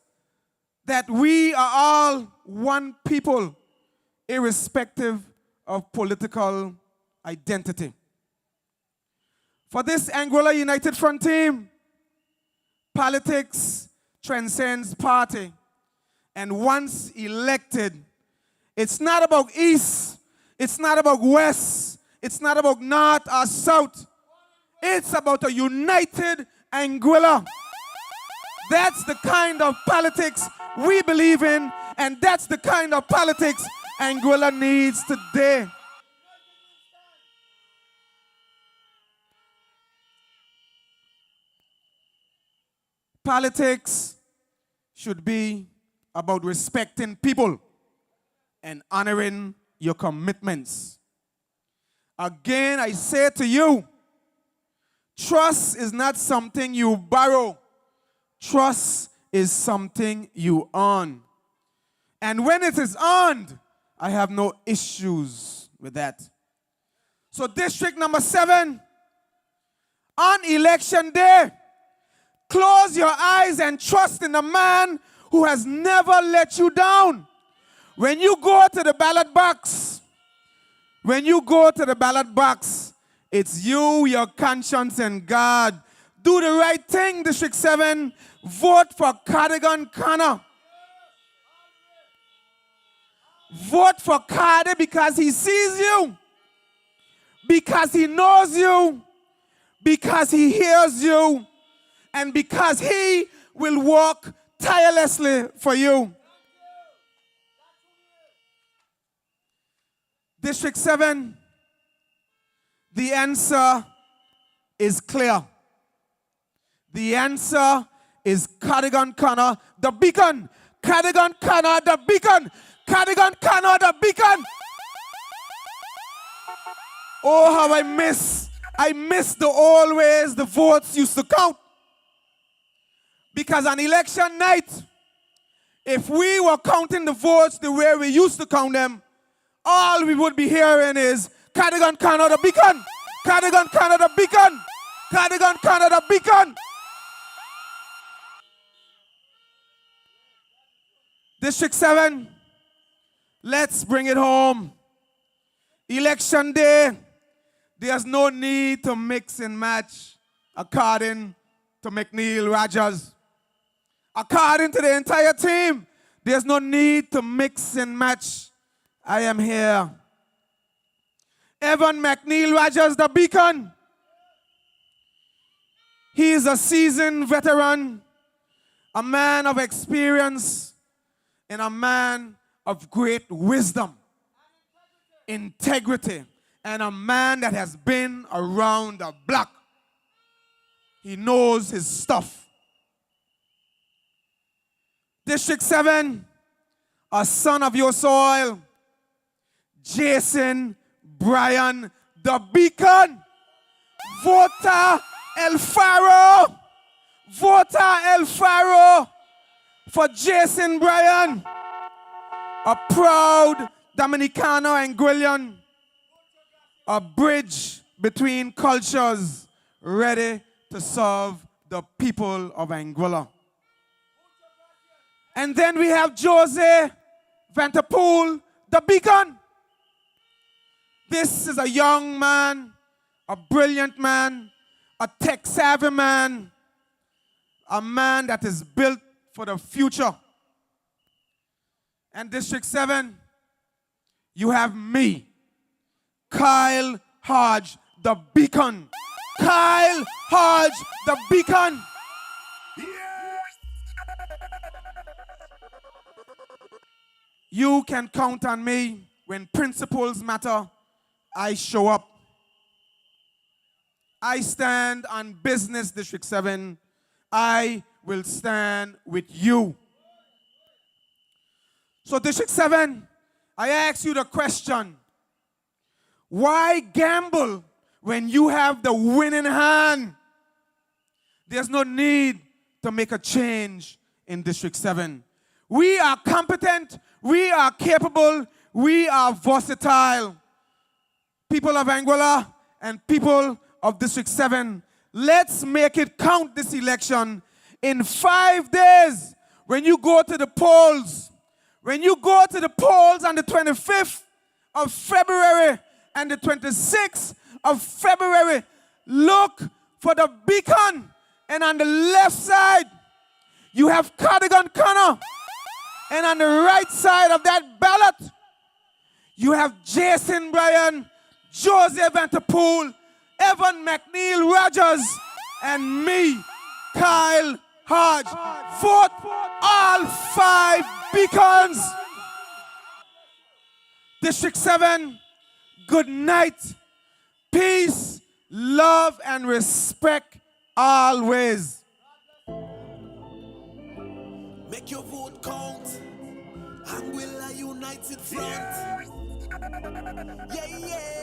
that we are all one people, irrespective of political identity. For this Anguilla United Front team, politics transcends party. And once elected, it's not about East, it's not about West, it's not about North or South. It's about a united Anguilla. That's the kind of politics we believe in, and that's the kind of politics Anguilla needs today. Politics should be about respecting people and honoring your commitments. Again, I say to you, trust is not something you borrow. Trust is something you earn. And when it is earned, I have no issues with that. So District number 7, on election day, Close your eyes and trust in the man who has never let you down. When you go to the ballot box, it's you, your conscience, and God. Do the right thing, District 7. Vote for Cardigan Connor. Vote for Cardi because he sees you, because he knows you, because he hears you, and because he will work tirelessly for you. District 7, the answer is clear. The answer is Cardigan Connor, the beacon. Cardigan Connor, the beacon. Cardigan Connor, the beacon. Oh, how I miss the old ways the votes used to count. Because on election night, if we were counting the votes the way we used to count them, all we would be hearing is Cardigan Connor, the beacon. Cardigan Connor, the beacon. Cardigan Connor, the beacon. District 7, let's bring it home. Election day, there's no need to mix and match according to McNeil Rogers. According to the entire team, there's no need to mix and match. I am here. Evan McNeil Rogers, the beacon. He is a seasoned veteran, a man of experience, and a man of great wisdom, integrity, and a man that has been around the block. He knows his stuff. District 7, a son of your soil, Jason Bryan, the beacon. Vota El Faro. Vota El Faro for Jason Bryan, a proud Dominicano Anguillan, a bridge between cultures, ready to serve the people of Anguilla. And then we have Jose Vanterpool, the beacon. This is a young man, a brilliant man, a tech-savvy man, a man that is built for the future. And District 7, you have me, Kyle Hodge, the beacon. Kyle Hodge, the beacon. You can count on me. When principles matter, I show up. I stand on business, District 7. I will stand with you. So District 7, I ask you the question, why gamble when you have the winning hand? There's no need to make a change in District 7. We are competent, we are capable, we are versatile. People of Anguilla and people of District 7, let's make it count this election. In 5 days, when you go to the polls, on the 25th of February and the 26th of February, look for the beacon. And on the left side, you have Cardigan Connor. And on the right side of that ballot, you have Jason Bryan, Jose Vanterpool, Evan McNeil Rogers, and me, Kyle Hodge. Vote all 5 beacons. District 7, good night. Peace, love, and respect always. Make your vote count. Anguilla United Front. Yeah.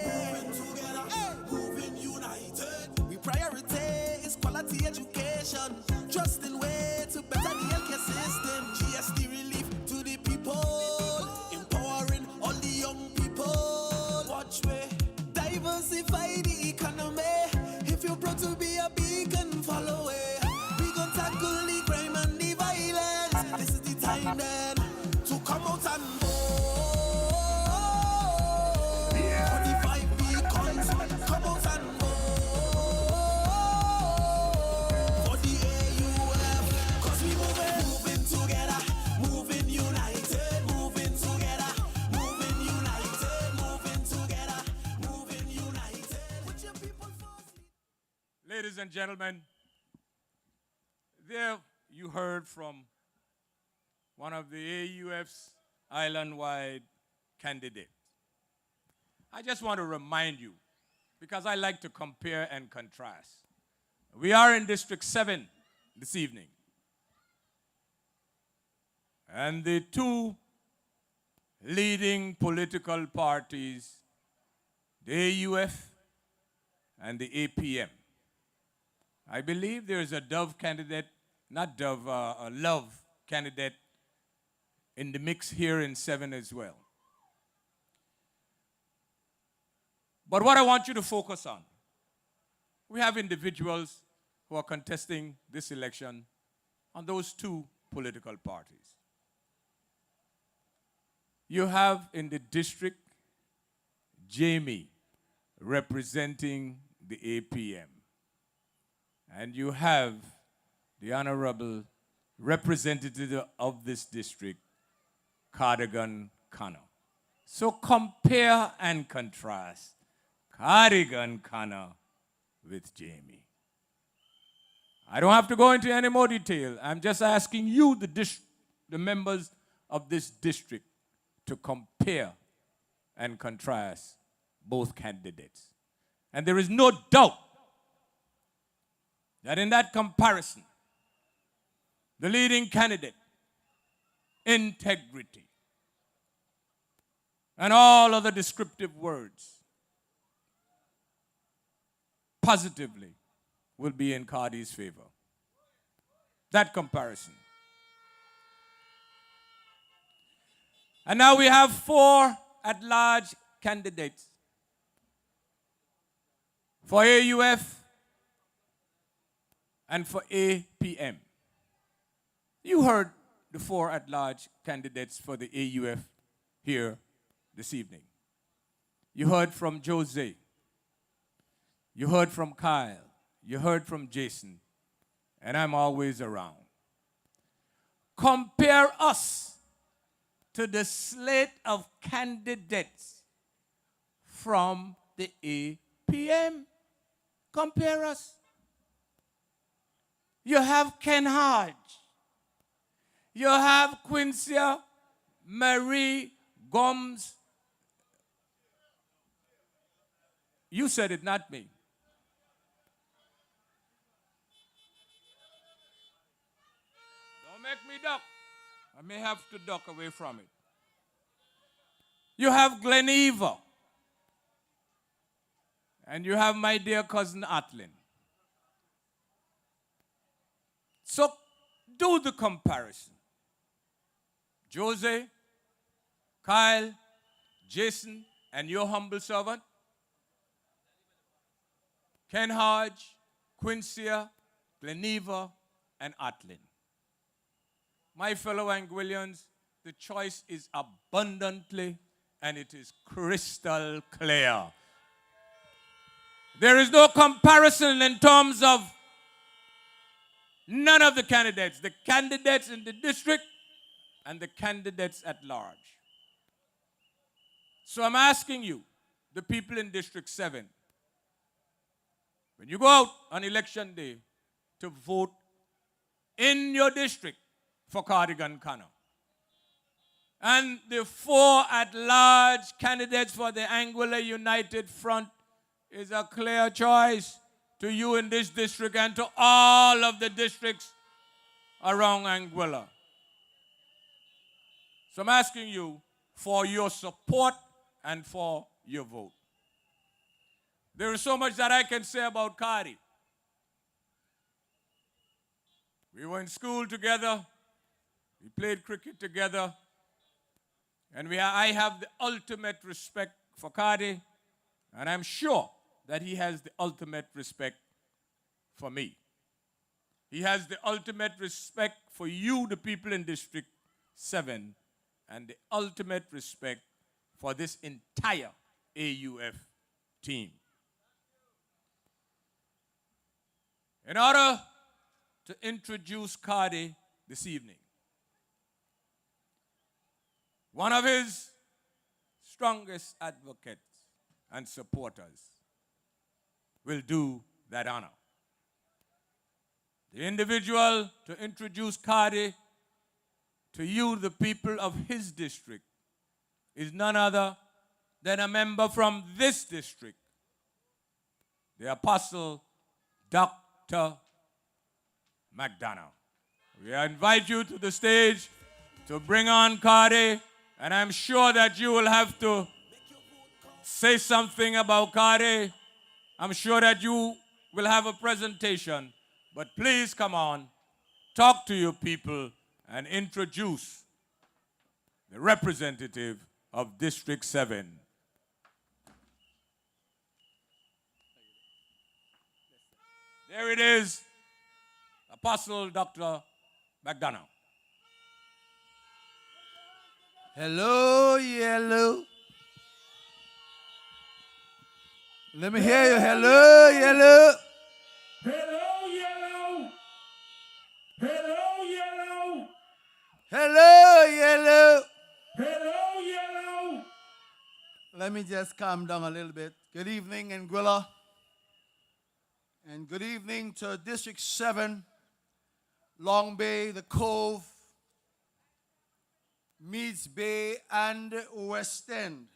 Moving together, moving united. We priority is quality education. Trusting way to better the healthcare system. GSD relief to the people. Empowering all the young people. Watch way. Diversify the economy. If you're proud to be a beacon, follow it. We gon' Ladies and gentlemen, there you heard from one of the AUF's island-wide candidates. I just want to remind you, because I like to compare and contrast. We are in District 7 this evening. And the two leading political parties, the AUF and the APM. I believe there is a Dove candidate, not Dove, a Love candidate in the mix here in 7 as well. But what I want you to focus on, we have individuals who are contesting this election on those two political parties. You have in the district Jamie representing the APM. And you have the Honorable Representative of this district, Cardigan Connor. So compare and contrast Cardigan Connor with Jamie. I don't have to go into any more detail. I'm just asking you, the members of this district, to compare and contrast both candidates. And there is no doubt that in that comparison, the leading candidate, integrity, and all other descriptive words, positively will be in Cardi's favor. That comparison. And now we have 4 at-large candidates for AUF and for APM. You heard the 4 at-large candidates for the AUF here this evening. You heard from Jose. You heard from Kyle. You heard from Jason. And I'm always around. Compare us to the slate of candidates from the APM. Compare us. You have Ken Hodge. You have Quincy Marie Gomes. You said it, not me. Don't make me duck. I may have to duck away from it. You have Gleneva. And you have my dear cousin Atlin. So do the comparison. Jose, Kyle, Jason, and your humble servant, Ken Hodge, Quincy, Gleneva, and Atlin. My fellow Anguillians, the choice is abundantly and it is crystal clear. There is no comparison in terms of none of the candidates in the district and the candidates at large. So I'm asking you, the people in District 7, when you go out on election day to vote in your district for Cardigan Connor, and the 4 at-large candidates for the Anguilla United Front is a clear choice to you in this district and to all of the districts around Anguilla. So I'm asking you for your support and for your vote. There is so much that I can say about Cardi. We were in school together. We played cricket together. And I have the ultimate respect for Cardi. And I'm sure that he has the ultimate respect for me. He has the ultimate respect for you, the people in District 7, and the ultimate respect for this entire AUF team. In order to introduce Cardi this evening, one of his strongest advocates and supporters will do that honor. The individual to introduce Cardi to you, the people of his district, is none other than a member from this district, the Apostle Dr. McDonough. We invite you to the stage to bring on Cardi, and I'm sure that you will have to say something about Cardi. I'm sure that you will have a presentation, but please come on, talk to your people, and introduce the representative of District 7. There it is, Apostle Dr. McDonough. Hello, yellow. Let me hear you. Hello, yellow. Hello, yellow. Hello, yellow. Hello, yellow. Hello, yellow. Let me just calm down a little bit. Good evening, Anguilla. And good evening to District 7, Long Bay, the Cove, Meads Bay, and West End.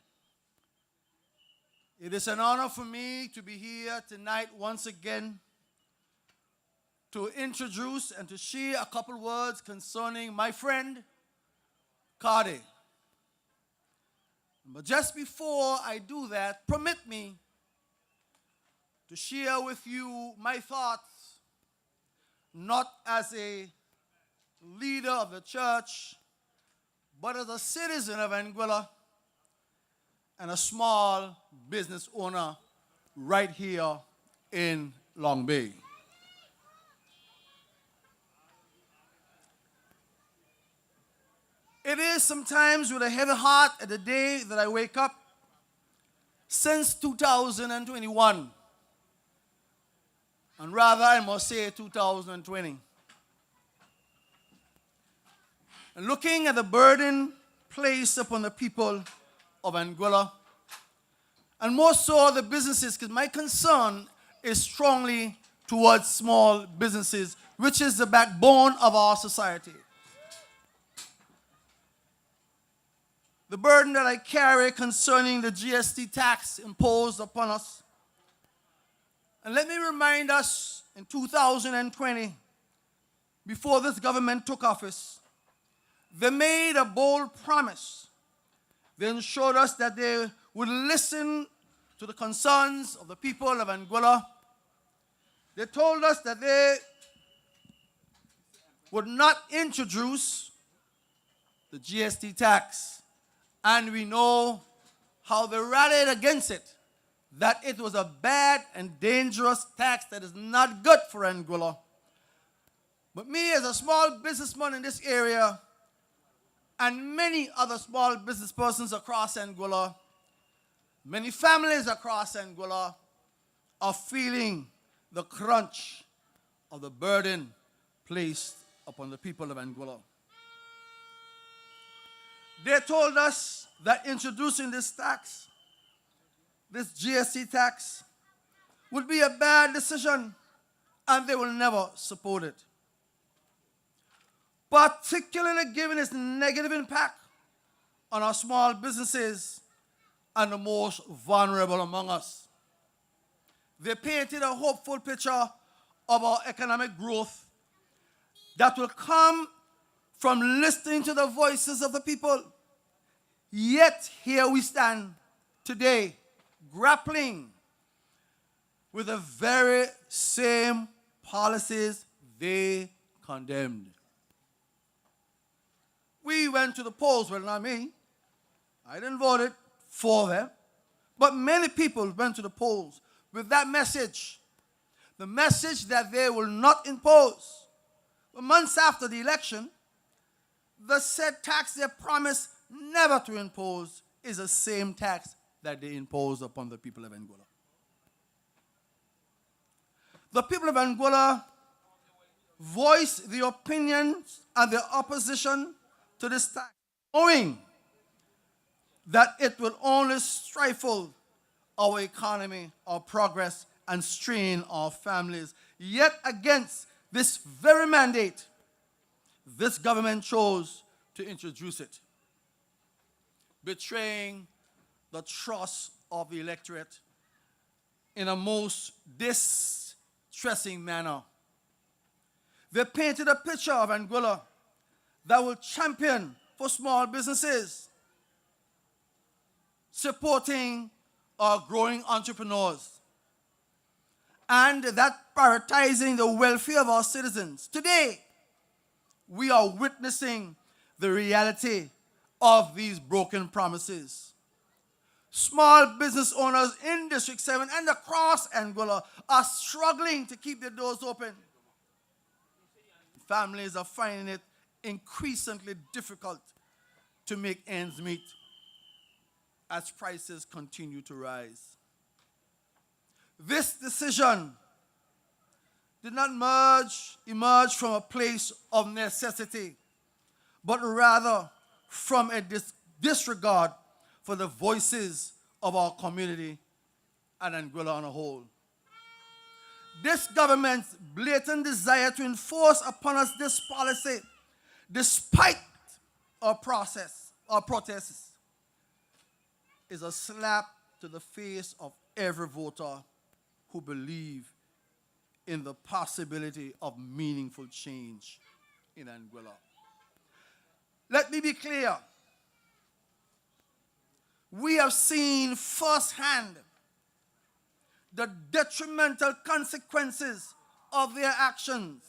It is an honor for me to be here tonight once again to introduce and to share a couple words concerning my friend, Cardi. But just before I do that, permit me to share with you my thoughts, not as a leader of the church, but as a citizen of Anguilla and a small business owner right here in Long Bay. It is sometimes with a heavy heart at the day that I wake up since 2021. And rather, I must say 2020. And looking at the burden placed upon the people of Anguilla, and more so the businesses, because my concern is strongly towards small businesses, which is the backbone of our society. The burden that I carry concerning the GST tax imposed upon us. And let me remind us, in 2020, before this government took office, they made a bold promise. They ensured us that they would listen to the concerns of the people of Anguilla. They told us that they would not introduce the GST tax. And we know how they rallied against it, that it was a bad and dangerous tax that is not good for Anguilla. But me, as a small businessman in this area, and many other small business persons across Anguilla, many families across Anguilla, are feeling the crunch of the burden placed upon the people of Anguilla. They told us that introducing this tax, this GST tax, would be a bad decision and they will never support it. Particularly given its negative impact on our small businesses and the most vulnerable among us. They painted a hopeful picture of our economic growth that will come from listening to the voices of the people. Yet here we stand today, grappling with the very same policies they condemned. We went to the polls, well, not me. I didn't vote it for them. But many people went to the polls with that message, the message that they will not impose. But months after the election, the said tax they promised never to impose is the same tax that they imposed upon the people of Anguilla. The people of Anguilla voiced the opinions and the opposition to this tax, knowing that it will only stifle our economy, our progress, and strain our families. Yet against this very mandate, this government chose to introduce it, betraying the trust of the electorate in a most distressing manner. They painted a picture of Anguilla that will champion for small businesses, supporting our growing entrepreneurs, and that prioritizing the welfare of our citizens. Today, we are witnessing the reality of these broken promises. Small business owners in District 7 and across Anguilla are struggling to keep their doors open. Families are finding it increasingly difficult to make ends meet as prices continue to rise. This decision did not emerge from a place of necessity, but rather from a disregard for the voices of our community and Anguilla on a whole. This government's blatant desire to enforce upon us this policy, despite our protests, is a slap to the face of every voter who believe in the possibility of meaningful change in Anguilla. Let me be clear. We have seen firsthand the detrimental consequences of their actions.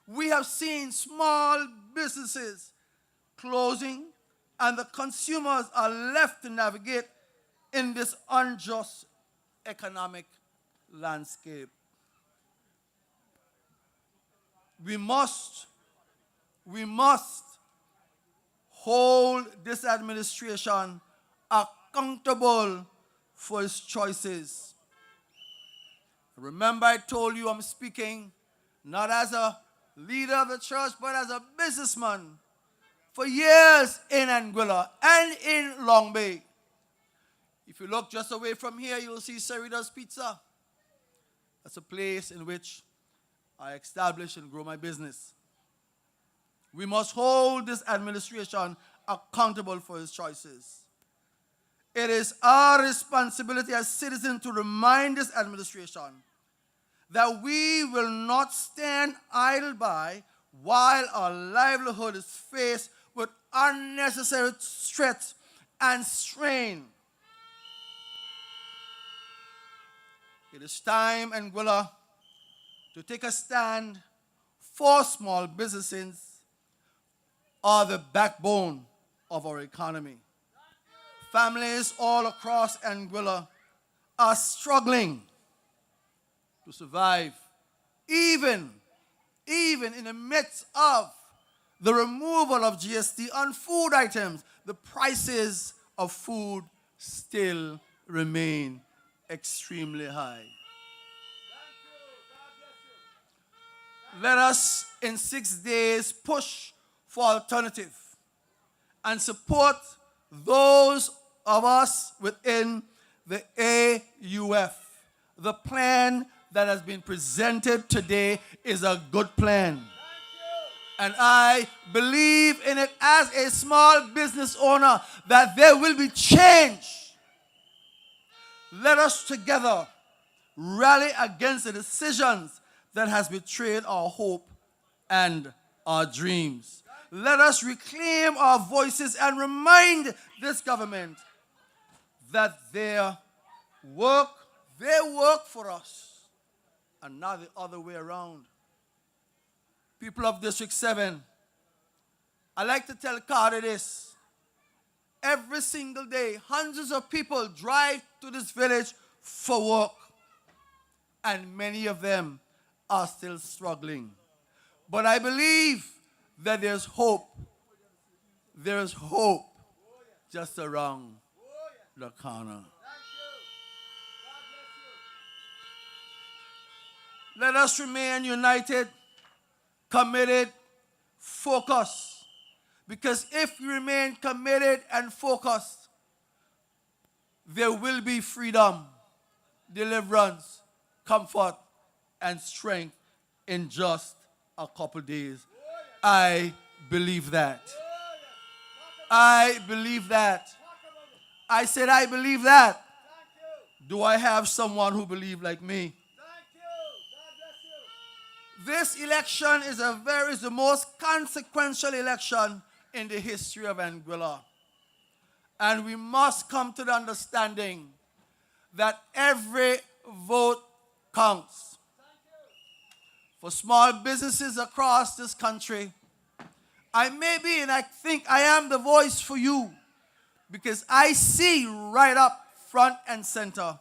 We have seen small businesses closing, and the consumers are left to navigate in this unjust economic landscape. We must hold this administration accountable for its choices. Remember, I told you I'm speaking not as a leader of the church, but as a businessman for years in Anguilla and in Long Bay. If you look just away from here, you'll see Cerritos Pizza. That's a place in which I establish and grow my business. We must hold this administration accountable for its choices. It is our responsibility as citizens to remind this administration that we will not stand idle by while our livelihood is faced with unnecessary stress and strain. It is time, Anguilla, to take a stand for small businesses are the backbone of our economy. Families all across Anguilla are struggling to survive, even in the midst of the removal of GST on food items. The prices of food still remain extremely high. Let us, in 6 days, push for alternative and support those of us within the AUF. The plan that has been presented today is a good plan. And I believe in it as a small business owner that there will be change. Let us together rally against the decisions that has betrayed our hope and our dreams. Let us reclaim our voices and remind this government that they work for us and not the other way around. People of District 7, I like to tell Carter this. Every single day, hundreds of people drive to this village for work, and many of them are still struggling. But I believe that there's hope. There's hope just around the corner. Let us remain united, committed, focused. Because if we remain committed and focused, there will be freedom, deliverance, comfort, and strength in just a couple days. I believe that. I believe that. I said I believe that. Do I have someone who believes like me? This election is the most consequential election in the history of Anguilla. And we must come to the understanding that every vote counts. For small businesses across this country, I may be, and I think I am the voice for you, because I see right up front and center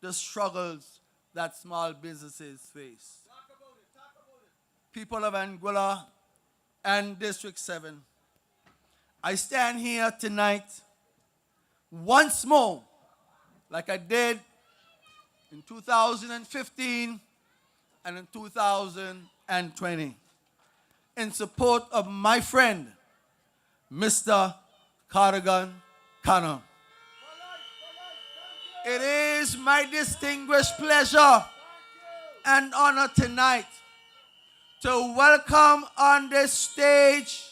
the struggles that small businesses face. People of Anguilla and District 7, I stand here tonight once more, like I did in 2015 and in 2020, in support of my friend, Mr. Cardigan Cannon. It is my distinguished pleasure and honor tonight to welcome on this stage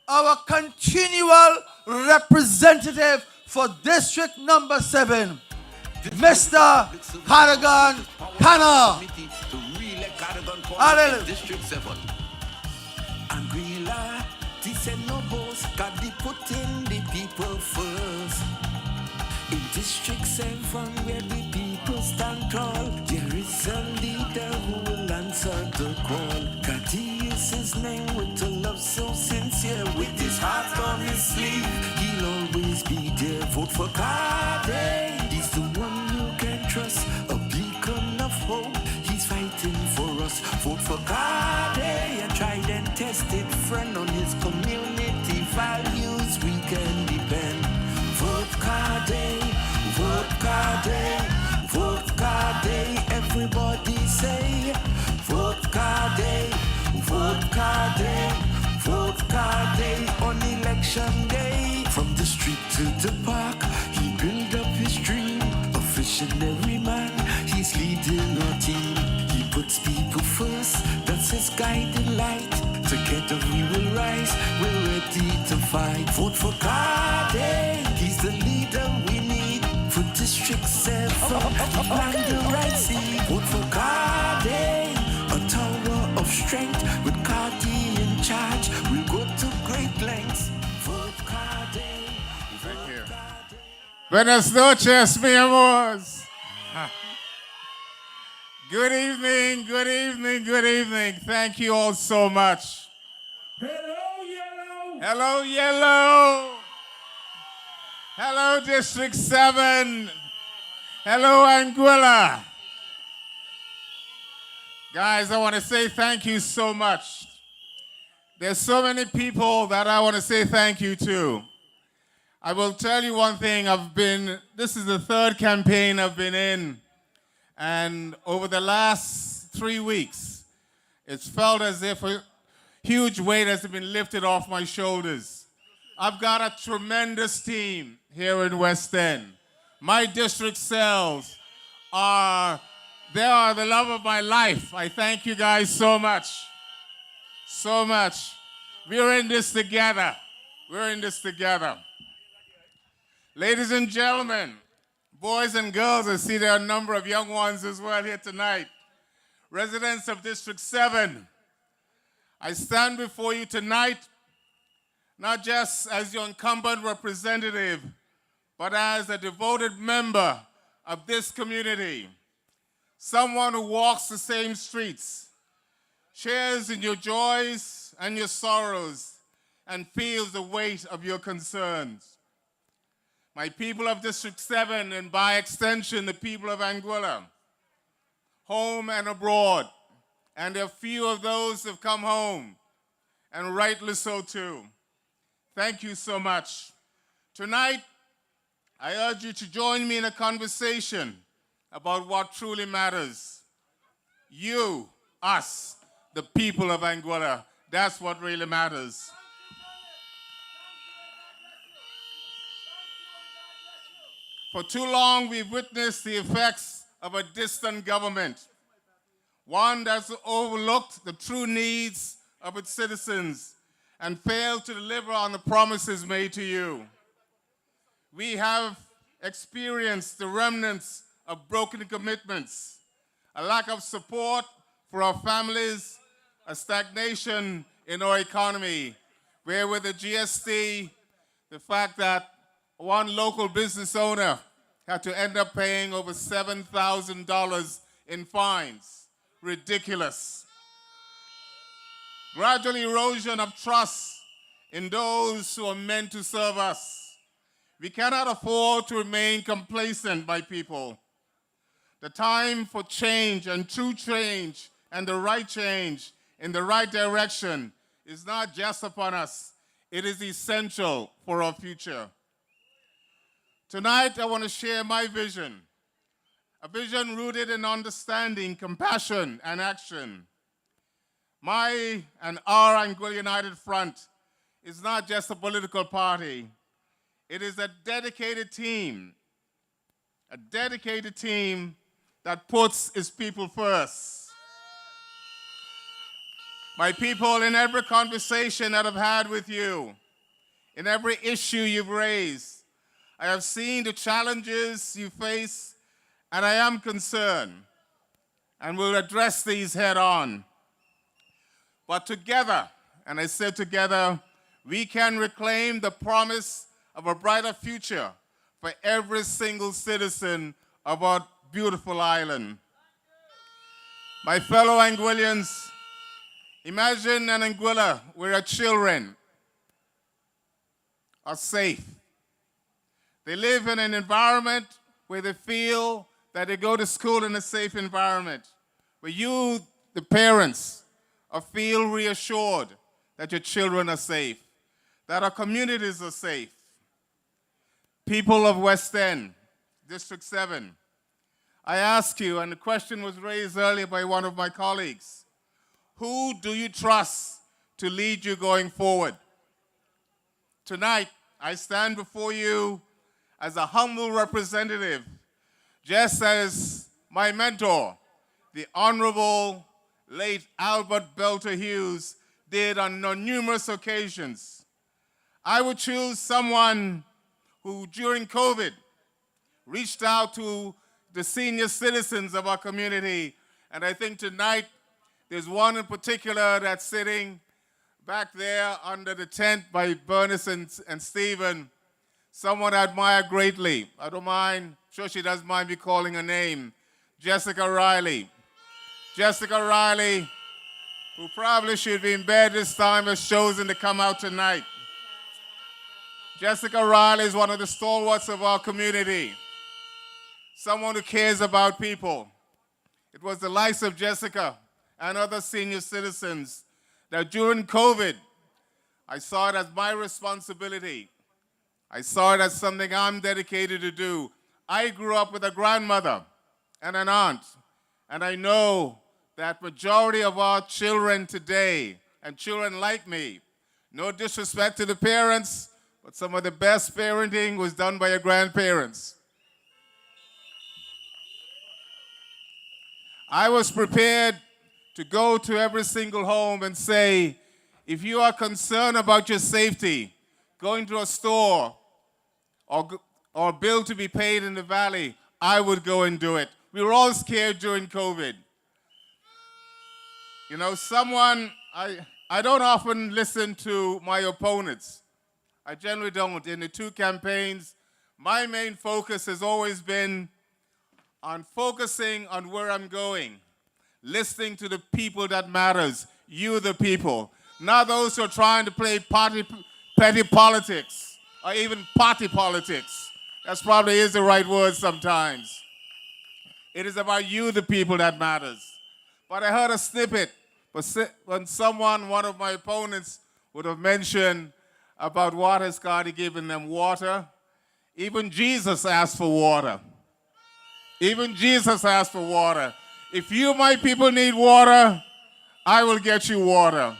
our continual representative for District number 7, Mr. Cardigan Cannon. Hallelujah. District 7. Anguilla, this ain't no boss, got the putting the people first. In District 7, where the people stand tall, there is a leader who will answer the call. God, he is his name with a love so sincere, with his heart on his sleeve. He'll always be there. Vote for God. He's the one you can trust, a beacon of hope. He's fighting for us. Vote for God. A tried and tested friend on his community values we can depend. Vote Carde, vote Carde, vote Carde. Everybody say, vote Carde, vote Carde, vote Carde on election day. From the street to the park, he built up his dream. A visionary man, he's leading our team. He puts people first, that's his guiding light. Together we will rise, we're ready to fight. Vote for Carde, he's the leader we need. For District 7, plant the right seed. Vote for Carde, a tower of strength with Cardi in charge. We'll go to great lengths. Vote Carde. Thank you. Buenas noches, mi amores. Good evening, good evening, good evening. Thank you all so much. Hello, Yellow. Hello, Yellow. Hello, District 7. Hello, Anguilla. Guys, I want to say thank you so much. There's so many people that I want to say thank you to. I will tell you one thing, this is the third campaign I've been in. And over the last 3 weeks, it's felt as if a huge weight has been lifted off my shoulders. I've got a tremendous team here in West End. My district cells are the love of my life. I thank you guys so much. So much. We're in this together. We're in this together. Ladies and gentlemen, boys and girls, I see there are a number of young ones as well here tonight. Residents of District 7, I stand before you tonight not just as your incumbent representative, but as a devoted member of this community. Someone who walks the same streets, shares in your joys and your sorrows, and feels the weight of your concerns. My people of District 7, and by extension, the people of Anguilla, home and abroad, and a few of those have come home, and rightly so too. Thank you so much. Tonight, I urge you to join me in a conversation about what truly matters. You, us, the people of Anguilla, that's what really matters. For too long, we've witnessed the effects of a distant government, one that's overlooked the true needs of its citizens and failed to deliver on the promises made to you. We have experienced the remnants of broken commitments, a lack of support for our families, a stagnation in our economy, where with the GST, the fact that one local business owner had to end up paying over $7,000 in fines. Ridiculous. Gradual erosion of trust in those who are meant to serve us. We cannot afford to remain complacent, my people. The time for change and true change and the right change in the right direction is not just upon us. It is essential for our future. Tonight, I want to share my vision, a vision rooted in understanding, compassion, and action. My and our Anguilla United Front is not just a political party. It is a dedicated team that puts its people first. My people, in every conversation that I've had with you, in every issue you've raised, I have seen the challenges you face, and I am concerned, and will address these head on. But together, and I said together, we can reclaim the promise of a brighter future for every single citizen of our beautiful island. My fellow Anguillians, imagine an Anguilla where our children are safe. They live in an environment where they feel that they go to school in a safe environment, where you, the parents, feel reassured that your children are safe, that our communities are safe. People of West End, District 7, I ask you, and the question was raised earlier by one of my colleagues, who do you trust to lead you going forward? Tonight, I stand before you as a humble representative, just as my mentor, the Honorable late Albert Belter Hughes, did on numerous occasions. I would choose someone who, during COVID, reached out to the senior citizens of our community. And I think tonight, there's one in particular that's sitting back there under the tent by Bernice and Stephen, someone I admire greatly. I don't mind, I'm sure she doesn't mind me calling her name, Jessica Riley. Jessica Riley, who probably should be in bed this time, has chosen to come out tonight. Jessica Riley is one of the stalwarts of our community, someone who cares about people. It was the likes of Jessica and other senior citizens that during COVID, I saw it as my responsibility. I saw it as something I'm dedicated to do. I grew up with a grandmother and an aunt, and I know that majority of our children today, and children like me, no disrespect to the parents, but some of the best parenting was done by your grandparents. I was prepared to go to every single home and say, if you are concerned about your safety, going to a store or a bill to be paid in the valley, I would go and do it. We were all scared during COVID. You know, I don't often listen to my opponents. I generally don't. In the two campaigns, my main focus has always been on focusing on where I'm going, listening to the people that matters, you the people, not those who are trying to play petty politics or even party politics. That probably is the right word sometimes. It is about you the people that matters. But I heard a snippet when one of my opponents would have mentioned about what has God given them water. Even Jesus asked for water. Even Jesus asked for water. If you, my people, need water, I will get you water.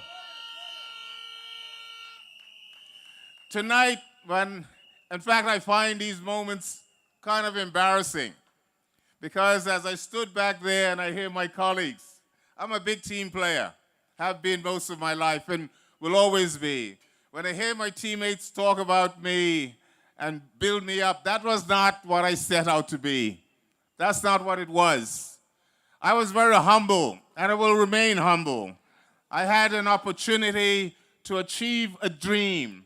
Tonight, in fact, I find these moments kind of embarrassing because as I stood back there and I hear my colleagues, I'm a big team player. Have been most of my life and will always be. When I hear my teammates talk about me and build me up, that was not what I set out to be. That's not what it was. I was very humble, and I will remain humble. I had an opportunity to achieve a dream,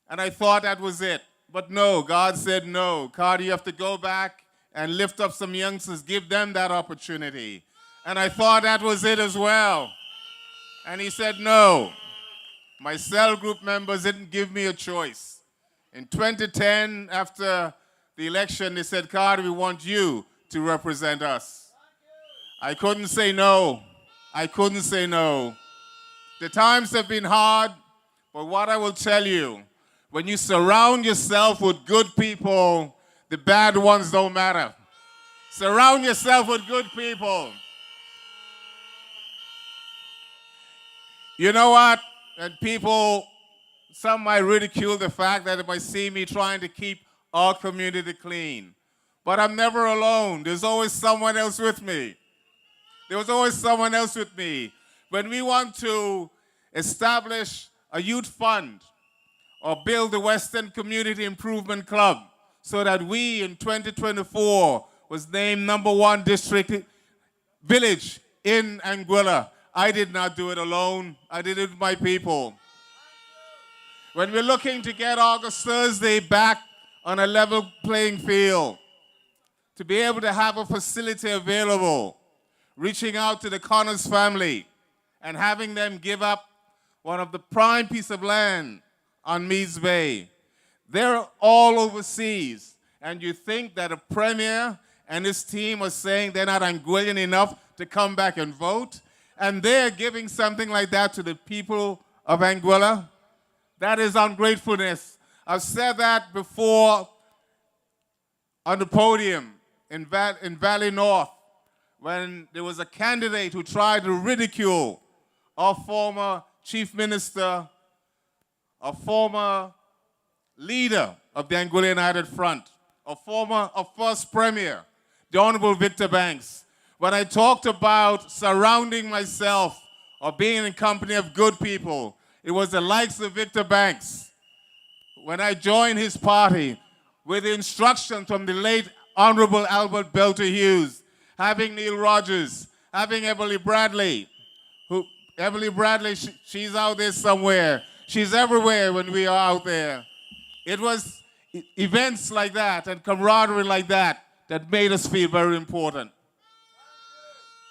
and I thought that was it. But no, God said no. God, you have to go back and lift up some youngsters, give them that opportunity. And I thought that was it as well. And he said no. My cell group members didn't give me a choice. In 2010, after the election, they said, God, we want you to represent us. I couldn't say no. I couldn't say no. The times have been hard, but what I will tell you, when you surround yourself with good people, the bad ones don't matter. Surround yourself with good people. You know what? And people, some might ridicule the fact that they might see me trying to keep our community clean. But I'm never alone. There's always someone else with me. There was always someone else with me. When we want to establish a youth fund or build the Western Community Improvement Club so that we in 2024 was named #1 district village in Anguilla, I did not do it alone. I did it with my people. When we're looking to get August Thursday back on a level playing field, to be able to have a facility available, reaching out to the Connors family and having them give up one of the prime piece of land on Meads Bay. They're all overseas, and you think that a premier and his team are saying they're not Anguillan enough to come back and vote, and they're giving something like that to the people of Anguilla? That is ungratefulness. I've said that before on the podium in Valley North, when there was a candidate who tried to ridicule our former chief minister, a former leader of the Anguilla United Front, a first premier, the Honorable Victor Banks. When I talked about surrounding myself or being in company of good people, it was the likes of Victor Banks. When I joined his party with the instructions from the late Honorable Albert Belter Hughes, having Neil Rogers, having Everly Bradley, she's out there somewhere. She's everywhere when we are out there. It was events like that and camaraderie like that that made us feel very important.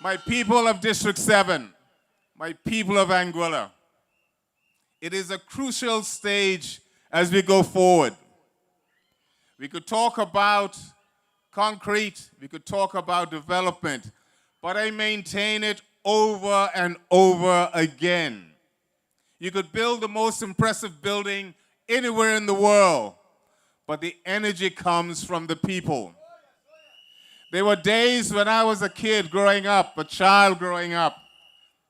My people of District 7, my people of Anguilla, it is a crucial stage as we go forward. We could talk about concrete, we could talk about development, but I maintain it over and over again. You could build the most impressive building anywhere in the world, but the energy comes from the people. There were days when I was a kid growing up, a child growing up.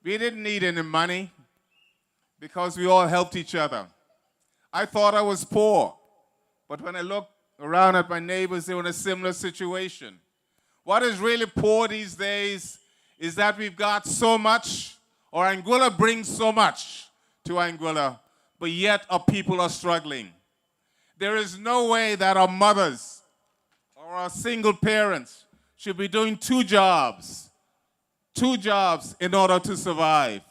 We didn't need any money because we all helped each other. I thought I was poor, but when I looked around at my neighbors, they were in a similar situation. What is really poor these days is that we've got so much, or Anguilla brings so much to Anguilla, but yet our people are struggling. There is no way that our mothers or our single parents should be doing two jobs in order to survive.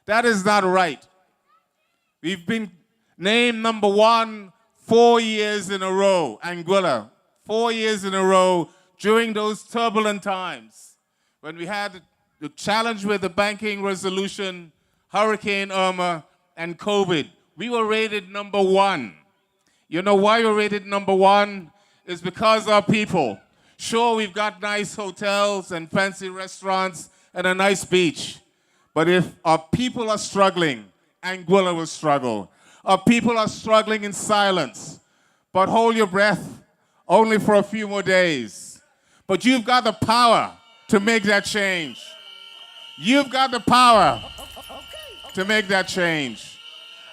That is not right. We've been named #1 4 years in a row, Anguilla, 4 years in a row during those turbulent times when we had the challenge with the banking resolution, Hurricane Irma, and COVID. We were rated #1. You know why we're rated #1? It's because our people. Sure, we've got nice hotels and fancy restaurants and a nice beach. But if our people are struggling, Anguilla will struggle. Our people are struggling in silence. But hold your breath only for a few more days. But you've got the power to make that change. You've got the power to make that change.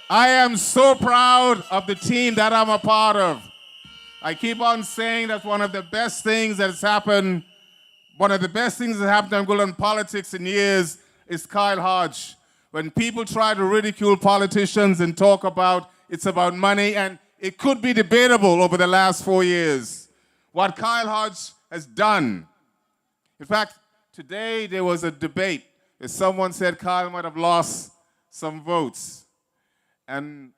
I am so proud of the team that I'm a part of. I keep on saying that one of the best things that's happened, one of the best things that happened to Anguillan politics in years is Kyle Hodge. When people try to ridicule politicians and talk about it's about money, and it could be debatable over the last 4 years, what Kyle Hodge has done. In fact, today there was a debate where someone said Kyle might have lost some votes. And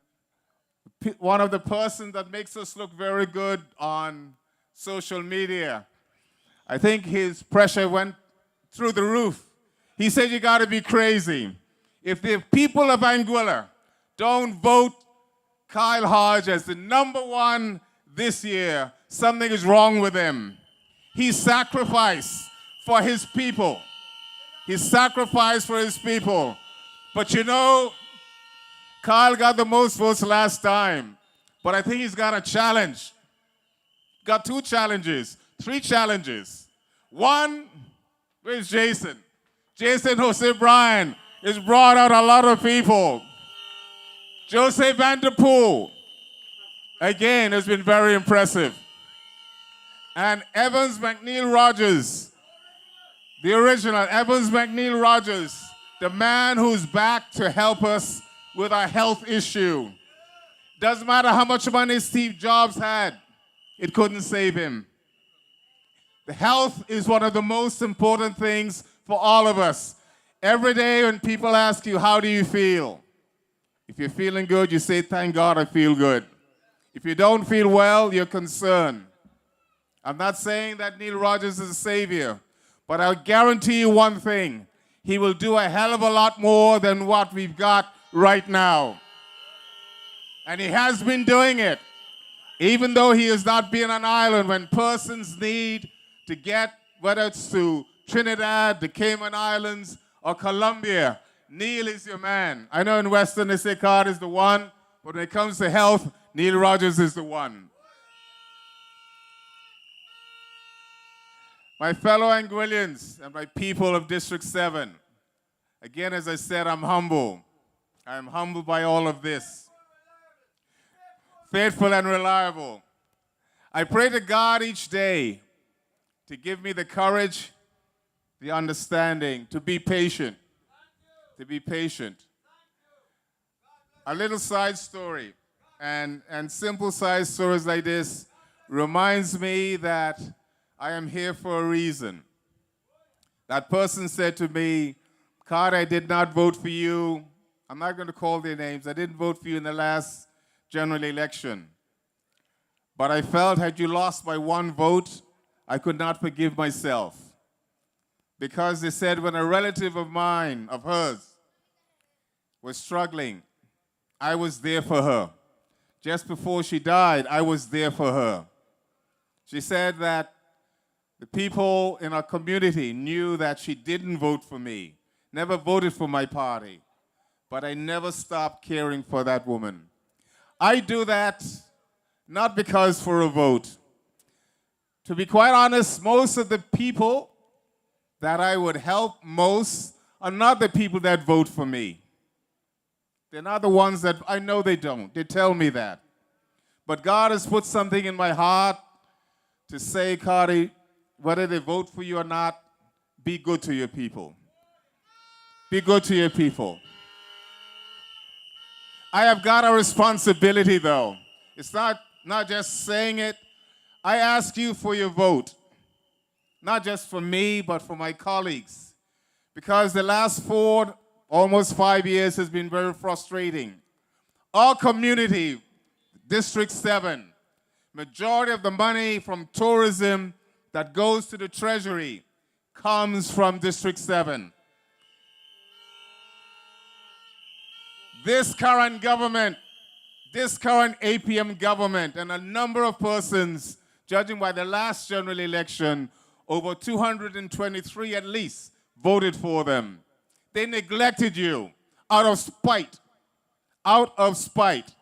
one of the persons that makes us look very good on social media, I think his pressure went through the roof. He said, you got to be crazy. If the people of Anguilla don't vote Kyle Hodge as the #1 this year, something is wrong with him. He sacrificed for his people. He sacrificed for his people. But you know, Kyle got the most votes last time. But I think he's got a challenge. Got 2 challenges, 3 challenges. One, where's Jason? Jason Jose Bryan has brought out a lot of people. Jose Vanderpool, again, has been very impressive. And Evans McNeil Rogers, the original Evans McNeil Rogers, the man who's back to help us with our health issue. Doesn't matter how much money Steve Jobs had, it couldn't save him. The health is one of the most important things for all of us. Every day when people ask you, how do you feel? If you're feeling good, you say, thank God I feel good. If you don't feel well, you're concerned. I'm not saying that Neil Rogers is a savior, but I'll guarantee you one thing. He will do a hell of a lot more than what we've got right now. And he has been doing it. Even though he has not been an island, when persons need to get, whether it's to Trinidad, the Cayman Islands, or Colombia, Neil is your man. I know in Western they say Card is the one, but when it comes to health, Neil Rogers is the one. My fellow Anguillians and my people of District 7, again, as I said, I'm humble. I'm humbled by all of this. Faithful and reliable. I pray to God each day to give me the courage, the understanding, to be patient. To be patient. A little side story, and simple side stories like this reminds me that I am here for a reason. That person said to me, Card, I did not vote for you. I'm not going to call their names. I didn't vote for you in the last general election. But I felt had you lost by 1 vote, I could not forgive myself. Because they said when a relative of mine, of hers, was struggling, I was there for her. Just before she died, I was there for her. She said that the people in our community knew that she didn't vote for me, never voted for my party, but I never stopped caring for that woman. I do that not because for a vote. To be quite honest, most of the people that I would help most are not the people that vote for me. They're not the ones that, I know they don't. They tell me that. But God has put something in my heart to say, Cardi, whether they vote for you or not, be good to your people. Be good to your people. I have got a responsibility, though. It's not just saying it. I ask you for your vote. Not just for me, but for my colleagues. Because the last 4, almost 5 years has been very frustrating. Our community, District 7, majority of the money from tourism that goes to the Treasury comes from District 7. This current government, this current APM government, and a number of persons, judging by the last general election, over 223 at least, voted for them. They neglected you out of spite. Out of spite.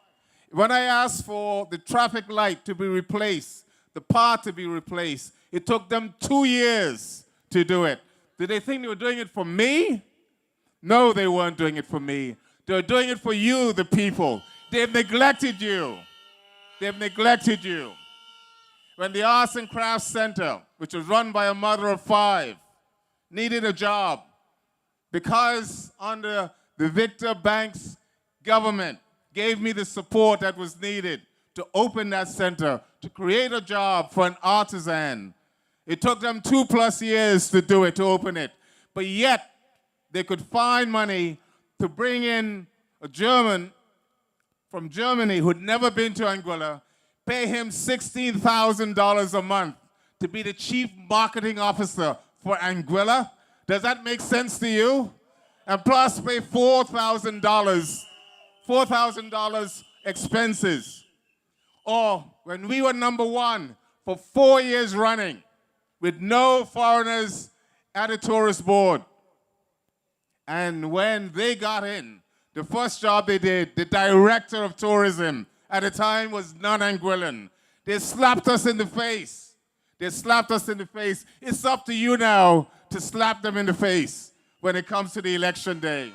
When I asked for the traffic light to be replaced, the path to be replaced, it took them 2 years to do it. Did they think they were doing it for me? No, they weren't doing it for me. They were doing it for you, the people. They've neglected you. They've neglected you. When the Arts and Crafts Center, which was run by a mother of 5, needed a job because under the Victor Banks government gave me the support that was needed to open that center, to create a job for an artisan. It took them 2+ years to do it, to open it. But yet, they could find money to bring in a German from Germany who'd never been to Anguilla, pay him $16,000 a month to be the chief marketing officer for Anguilla. Does that make sense to you? And plus pay $4,000 expenses. Or when we were #1 for 4 years running with no foreigners at a tourist board. And when they got in, the first job they did, the director of tourism at the time was non-Anguillan. They slapped us in the face. They slapped us in the face. It's up to you now to slap them in the face when it comes to the election day.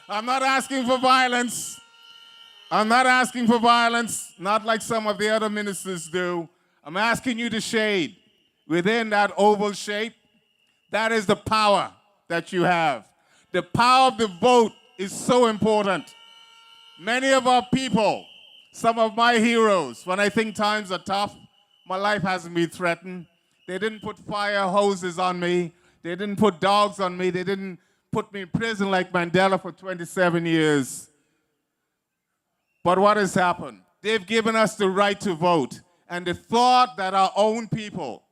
I'm not asking for violence. I'm not asking for violence, not like some of the other ministers do. I'm asking you to shade within that oval shape. That is the power that you have. The power of the vote is so important. Many of our people, some of my heroes, when I think times are tough, my life hasn't been threatened. They didn't put fire hoses on me. They didn't put dogs on me. They didn't put me in prison like Mandela for 27 years. But what has happened? They've given us the right to vote. And the thought that our own people,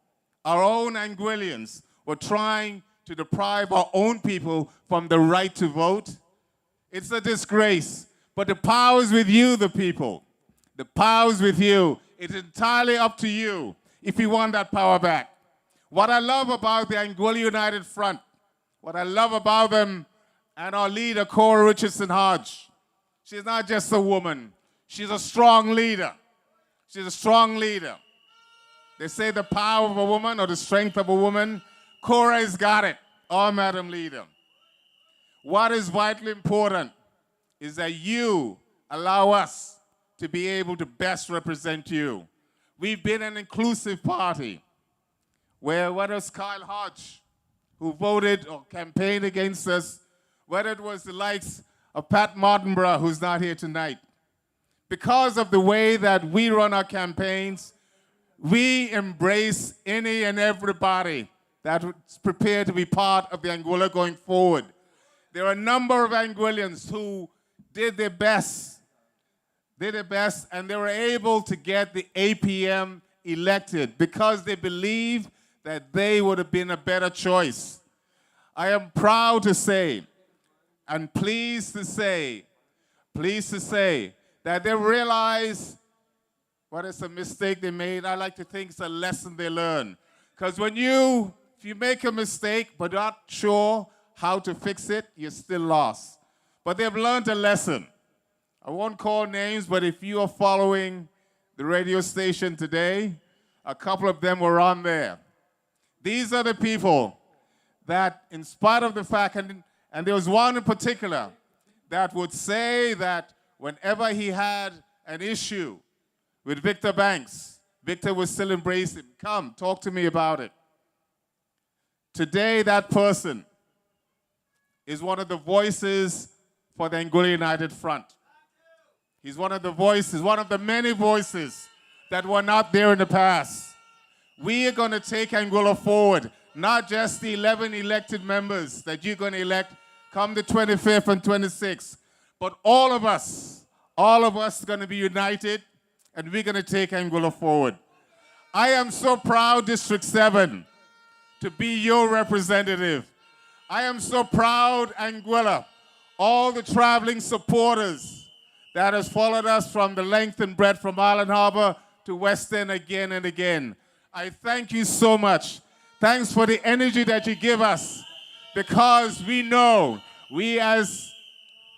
our own Anguillians, were trying to deprive our own people from the right to vote, it's a disgrace. But the power is with you, the people. The power is with you. It's entirely up to you if you want that power back. What I love about the Anguilla United Front, what I love about them and our leader, Cora Richardson Hodge, she's not just a woman. She's a strong leader. She's a strong leader. They say the power of a woman or the strength of a woman. Cora has got it, our Madam Leader. What is vitally important is that you allow us to be able to best represent you. We've been an inclusive party where whether it's Kyle Hodge, who voted or campaigned against us, whether it was the likes of Pat Martinborough, who's not here tonight. Because of the way that we run our campaigns, we embrace any and everybody that's prepared to be part of the Anguilla going forward. There are a number of Anguillians who did their best, and they were able to get the APM elected because they believe that they would have been a better choice. I am proud to say, and pleased to say that they realize what is a mistake they made. I like to think it's a lesson they learned. Because if you make a mistake but not sure how to fix it, you're still lost. But they've learned a lesson. I won't call names, but if you are following the radio station today, a couple of them were on there. These are the people that, in spite of the fact, and there was one in particular that would say that whenever he had an issue with Victor Banks, Victor would still embrace him. Come, talk to me about it. Today, that person is one of the voices for the Anguilla United Front. He's one of the voices, one of the many voices that were not there in the past. We are going to take Anguilla forward, not just the 11 elected members that you're going to elect come the 25th and 26th, but all of us are going to be united, and we're going to take Anguilla forward. I am so proud, District 7, to be your representative. I am so proud, Anguilla, all the traveling supporters that has followed us from the length and breadth from Island Harbor to West End again and again. I thank you so much. Thanks for the energy that you give us, because we know, we as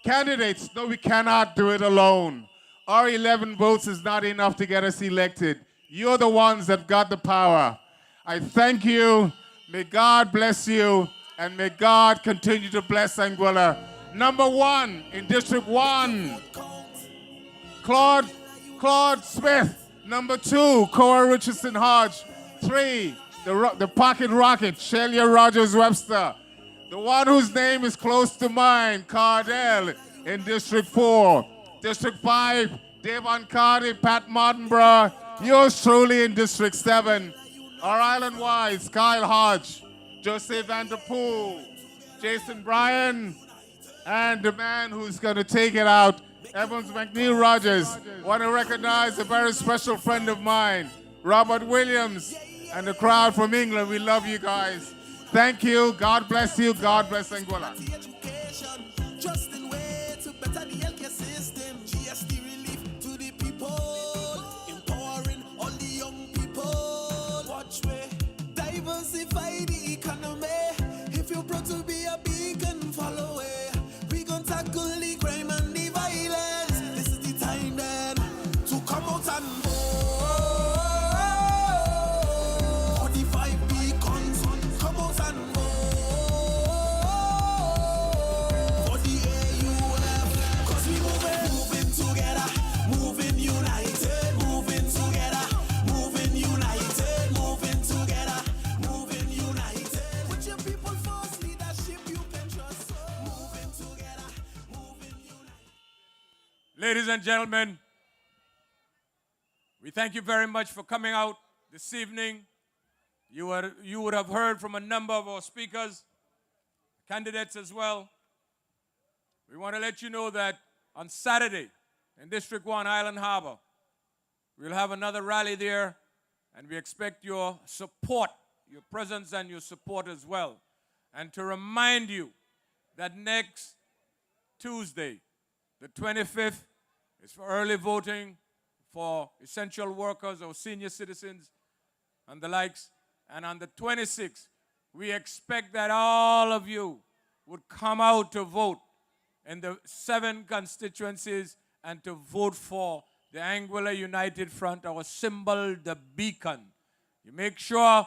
candidates know we cannot do it alone. Our 11 votes is not enough to get us elected. You're the ones that got the power. I thank you. May God bless you, and may God continue to bless Anguilla. #1 in District 1, Claude Smith. #2, Cora Richardson Hodge. 3, the pocket rocket, Shelia Rogers Webster. The one whose name is close to mine, Cardell, in District 4. District 5, Devon Cardi, Pat Martinborough. Yours truly in District 7. Our island-wise, Kyle Hodge, Jose Vanderpool, Jason Bryan, and the man who's going to take it out, Evans McNeil Rogers. Want to recognize a very special friend of mine, Robert Williams, and the crowd from England. We love you guys. Thank you. God bless you. God bless Anguilla. Just in way to better the healthcare system. GST relief to the people, empowering all the young people. Watch way, diversify the economy. If you're proud to be a beacon, follow it. We gon' tackle the crime and the violence. This is the time then to come out and vote. 45 beacons, come out and vote for the AUF. Cause we moving together, moving united, moving together, moving united, moving together, moving united. Put your people first, leadership you can trust. Moving together, moving united. Ladies and gentlemen, we thank you very much for coming out this evening. You would have heard from a number of our speakers, candidates as well. We want to let you know that on Saturday in District 1, Island Harbor, we'll have another rally there, and we expect your support, your presence and your support as well. And to remind you that next Tuesday, the 25th, is for early voting for essential workers or senior citizens and the likes. And on the 26th, we expect that all of you would come out to vote in the 7 constituencies and to vote for the Anguilla United Front, our symbol, the beacon. You make sure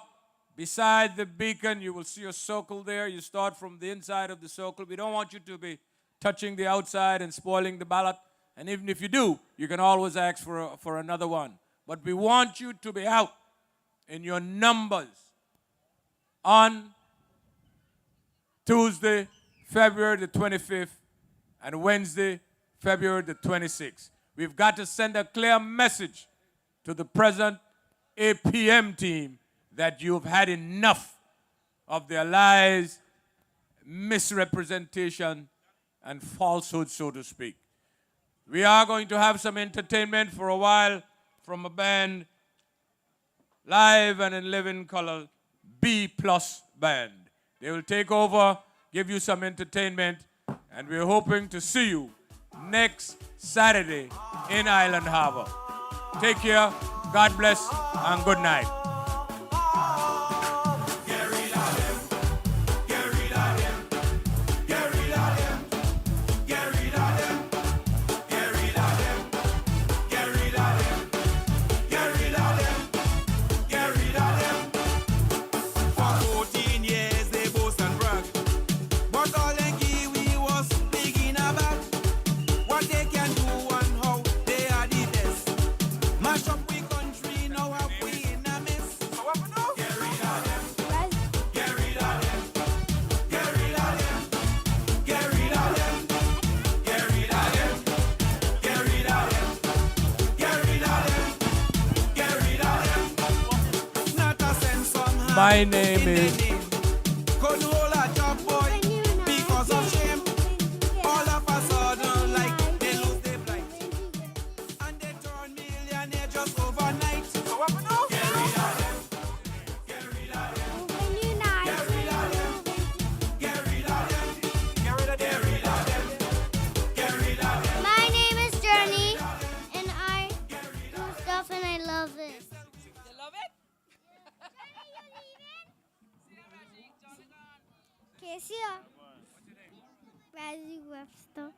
beside the beacon you will see a circle there. You start from the inside of the circle. We don't want you to be touching the outside and spoiling the ballot. And even if you do, you can always ask for another one. But we want you to be out in your numbers on Tuesday, February the 25th, and Wednesday, February the 26th. We've got to send a clear message to the present APM team that you've had enough of their lies, misrepresentation, and falsehood, so to speak. We are going to have some entertainment for a while from a band, live and in living color, B+ Band. They will take over, give you some entertainment, and we're hoping to see you next Saturday in Island Harbor. Take care, God bless, and good night. My name is because of shame. All of a sudden, like they lose their blight. And they turn millionaire just overnight. So what we do? Get rid of them. Get rid of them. Get rid of them. Get rid of them. Get rid of them. Get rid of them. Get rid of them. My name is Journey, and I do stuff and I love it. You love it? Casey, Razzie Webster.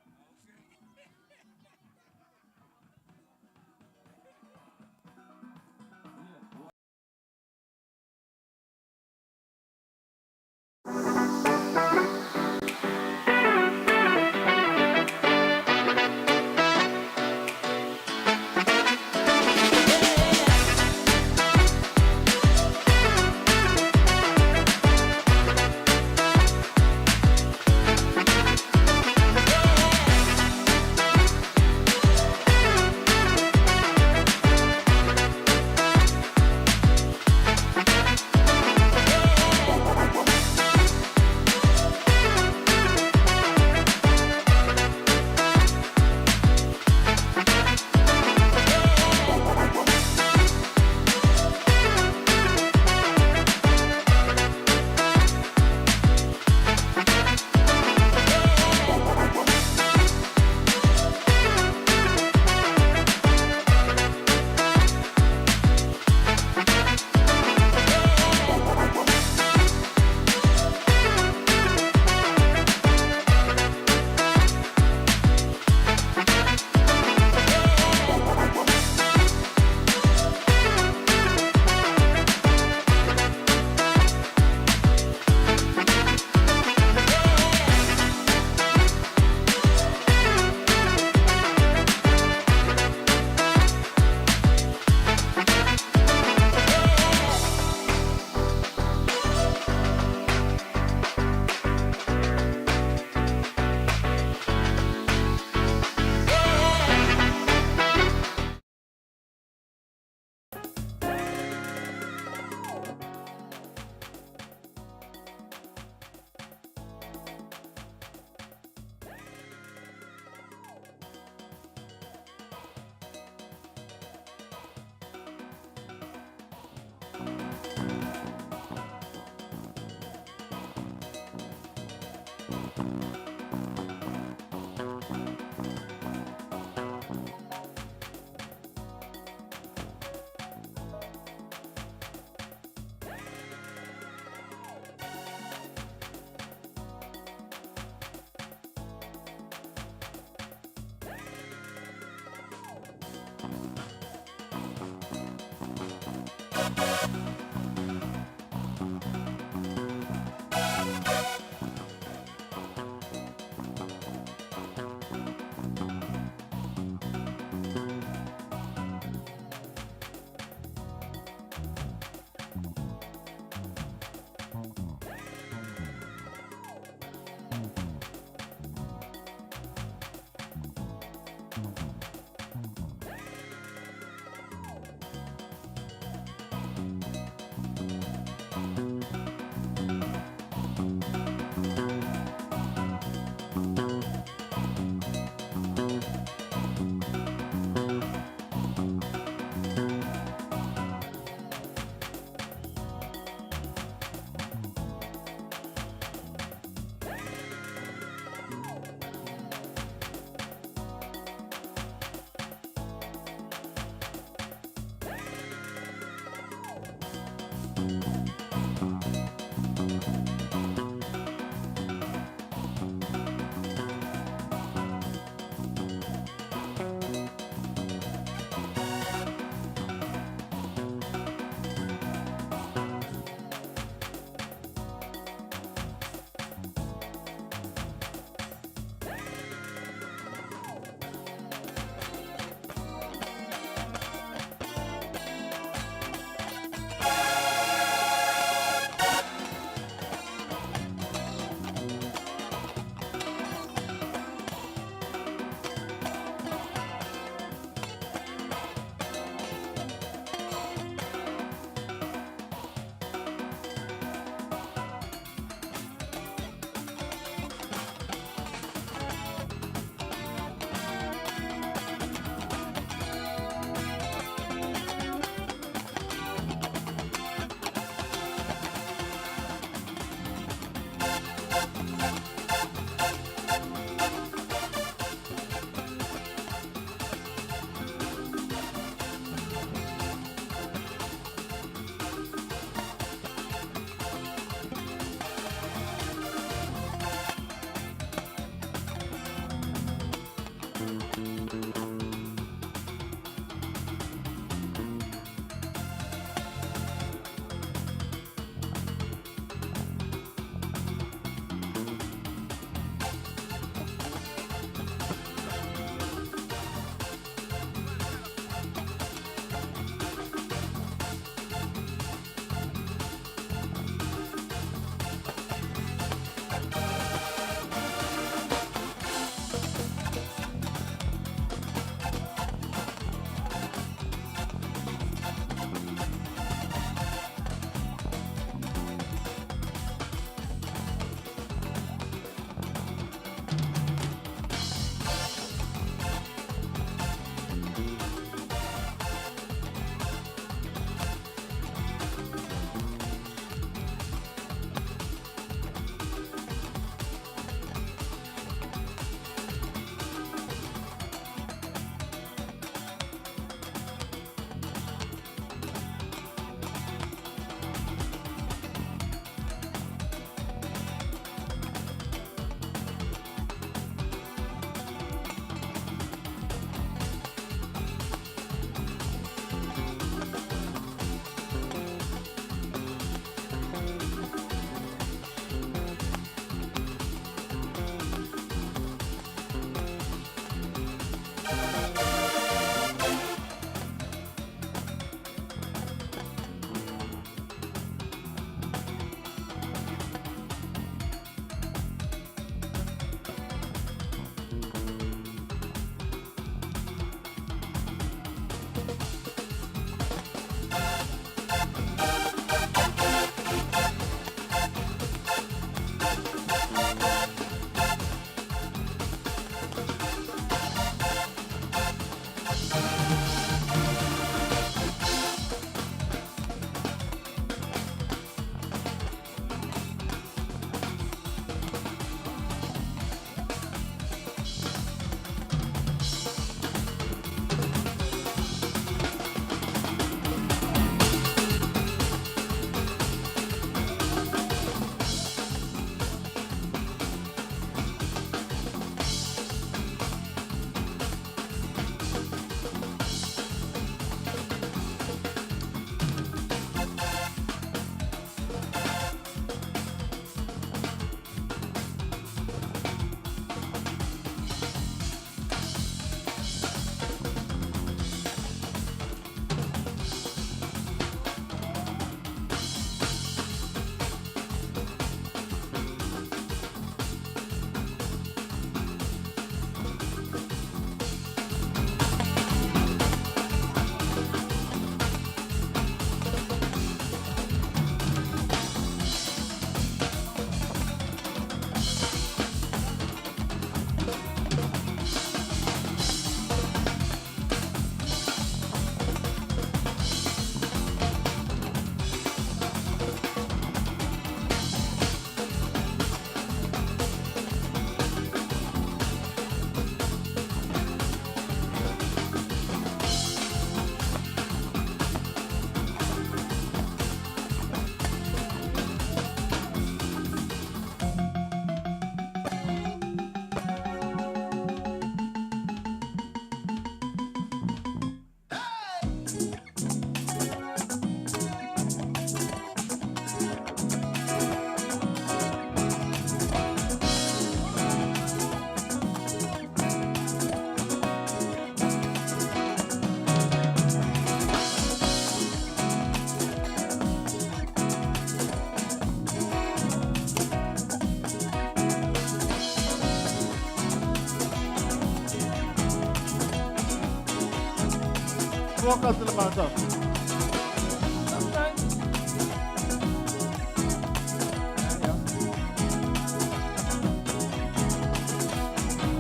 vocals to the matter.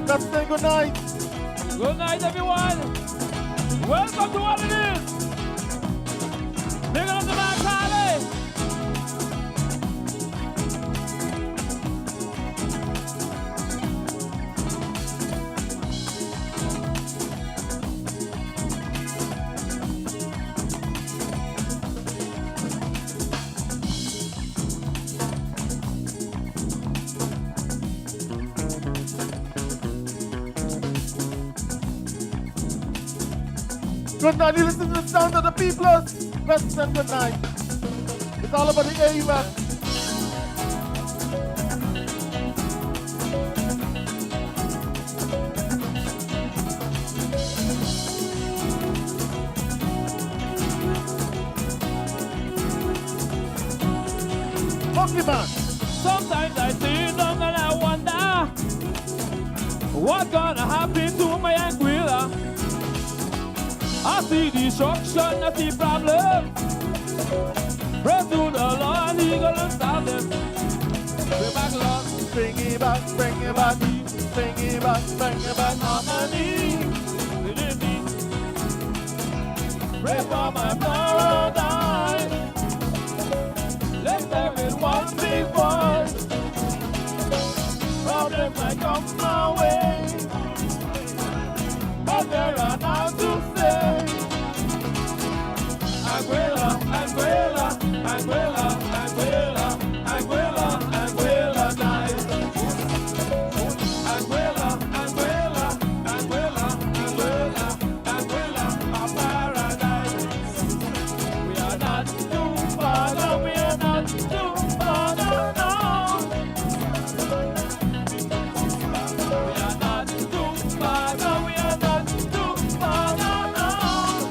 Let's say good night. Good night, everyone. Welcome to what it is. Big up the man, Carly. Good night. You listen to the sound of the people. Rest and good night. It's all about the AUF. Monkey Man. Sometimes I sit down and I wonder what's gonna happen to my Anguilla. I see destruction, I see problems. Pray to the Lord, He gonna stop them. Bring back love, Bring it back, bring it back, bring it back, bring it back. harmony, unity. Pray for my paradise. Let everyone be voice. Problems might come my way, but there are now to say. Anguilla, Anguilla, Anguilla, Anguilla, Anguilla, Anguilla dies. Anguilla, Anguilla, Anguilla, Anguilla, Anguilla, our paradise. We are not too far now, we are not too far now. We are not too far now, we are not too far now.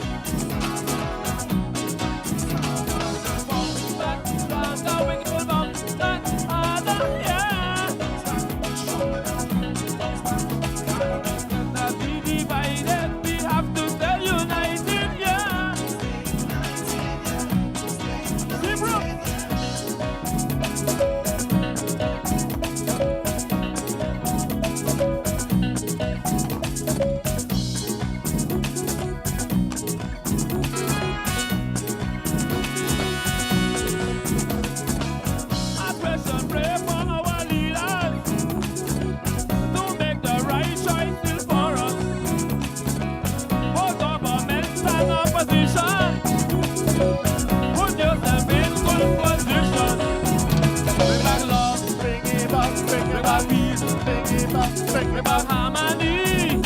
Bring it back. Harmony,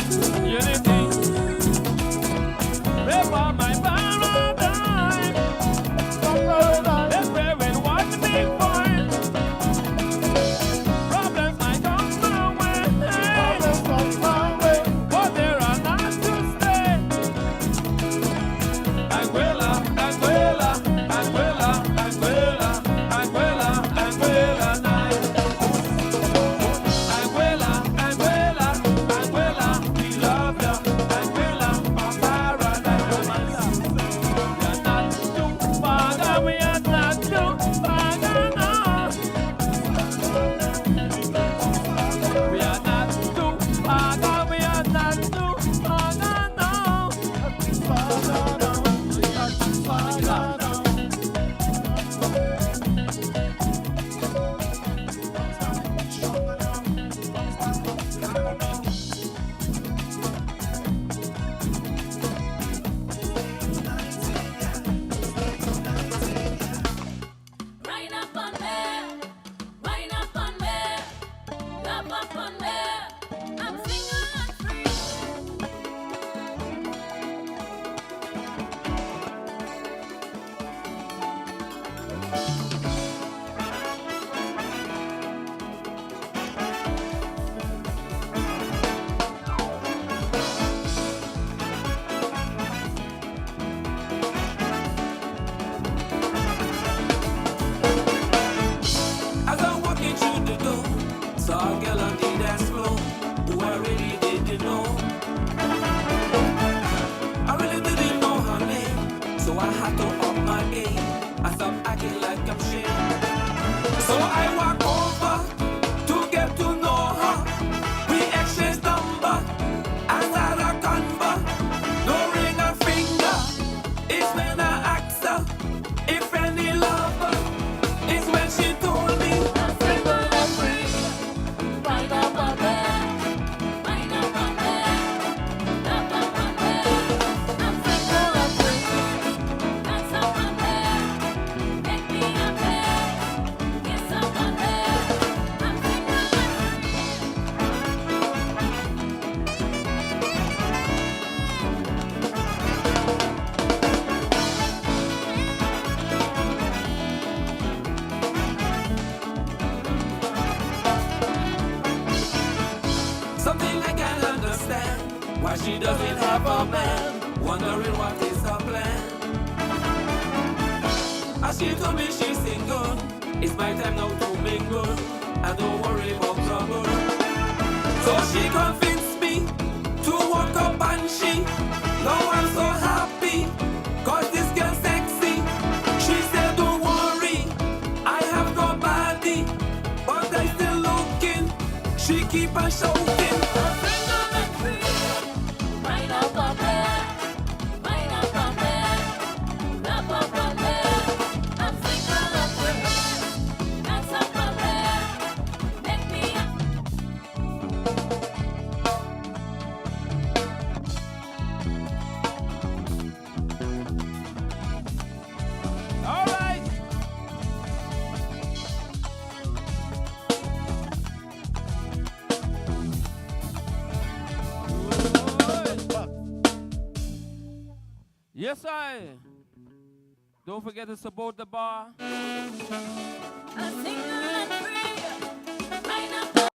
unity. Pray for my paradise. Let's pray with one big voice. Problems might come my way, but there are none to stay. Anguilla, Anguilla, Anguilla, Anguilla, Anguilla, Anguilla night. Anguilla, Anguilla, So I walk over to get to know her. We exchange number and had a convo. No ring and finger. It's when I asked her if any lover. It's when she told me I'm single and free. Right up on bed. Right up on bed. Up on bed. I'm single and free. That's up on bed. Make me a bed. Yes, up on bed. I'm single and something I can't understand. Why she doesn't have a man. Wondering what is her plan. As she told me she's single. It's my time now to mingle. I don't worry about trouble. So she convinced me to walk up and she. Now I'm so happy. Cause this girl sexy. She said don't worry. I have no body. But I still looking. She keep on shouting. I'm single and free. Right up on bed. Right up on bed. Up on bed. I'm single and free. That's up on bed. Make me a All right. Yes, I. Don't forget to support the bar. I'm single and free. Right up on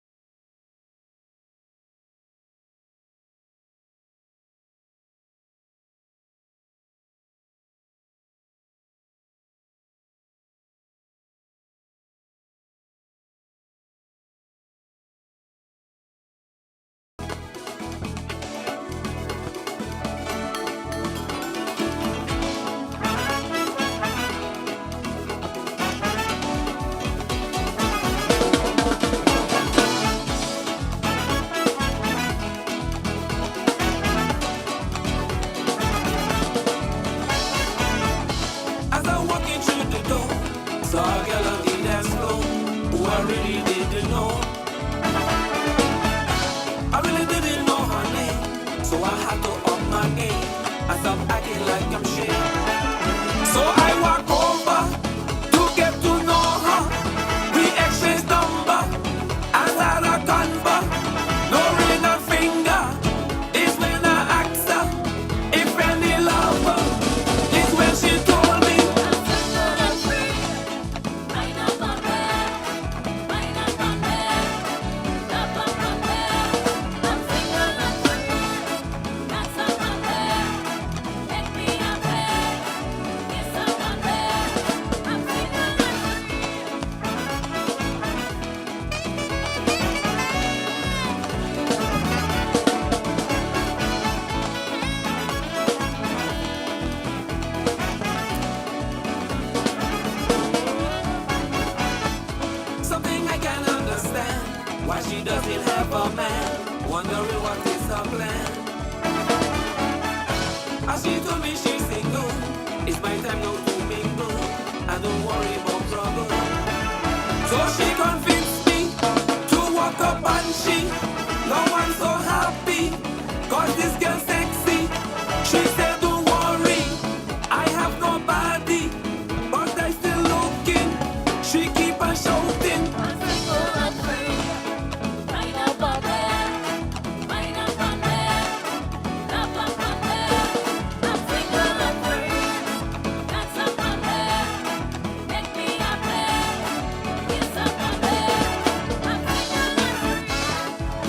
As I'm walking through the door, saw a girl on the dance floor who I really didn't know. I really didn't know her name, so I had to up my game as I'm acting like I'm shit. So I walk over to get to know her. We exchange number and had a convo. No ring and finger. It's when I asked her if any lover. It's when she told me. I'm single and free. Right up on bed. Right up on bed. Up on bed. I'm single and free. That's up on bed. Make me a bed. Yes, up on bed. I'm single and free. Something I can't understand. Why she doesn't have a man. Wondering what is her plan. As she told me she's single. It's my time now to mingle. I don't worry about trouble. So she convinced me to walk up and she. Now I'm so happy. Cause this girl sexy. She said don't worry. I have no body. But I still looking. She keep on shouting. I'm single and free. Right up on bed. Right up on bed. Up on bed. I'm single and free. That's up on bed. Make me a bed. Yes, up on bed. I'm single and free.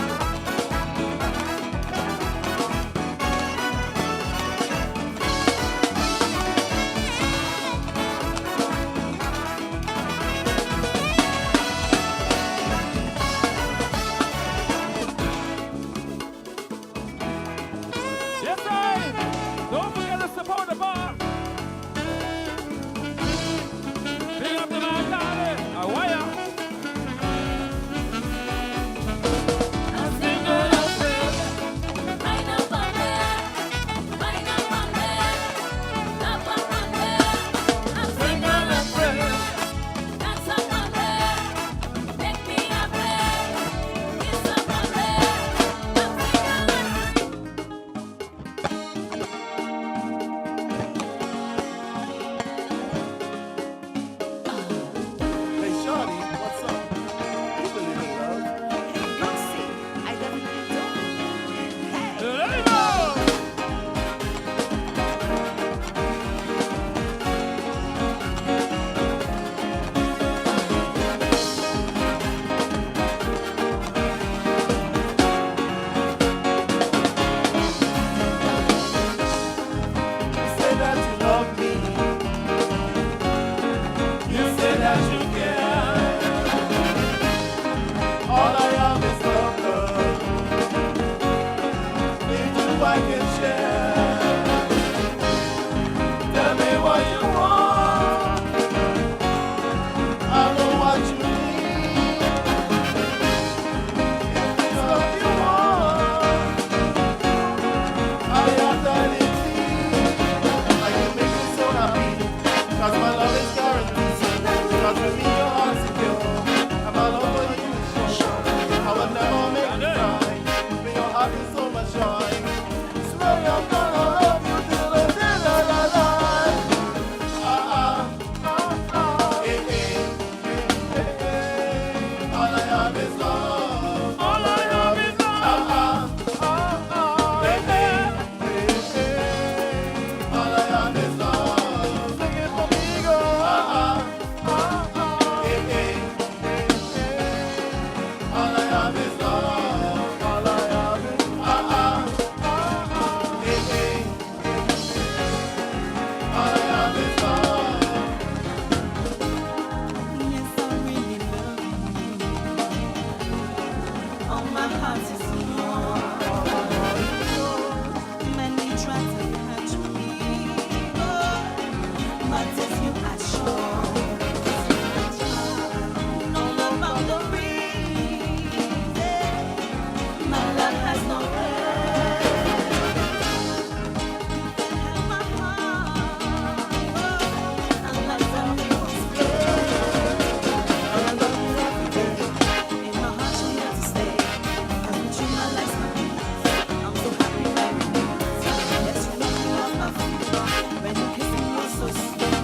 All I have is love. All I have is love. Hey, hey. All I have is love. Sing it for me, girl. Hey, hey. All I have is love. All I have is hey, hey. All I have is love. Yes, I really love you. All my heart is yours. Many try to catch me, but if you are sure, all about the reason my love has no end. You can have my heart, unless something was I love you every day. In my heart, you have to stay. I want you my life, my peace. I'm so happy right with you. Yes, you knock me off my feet. When you kiss me, you're so sweet.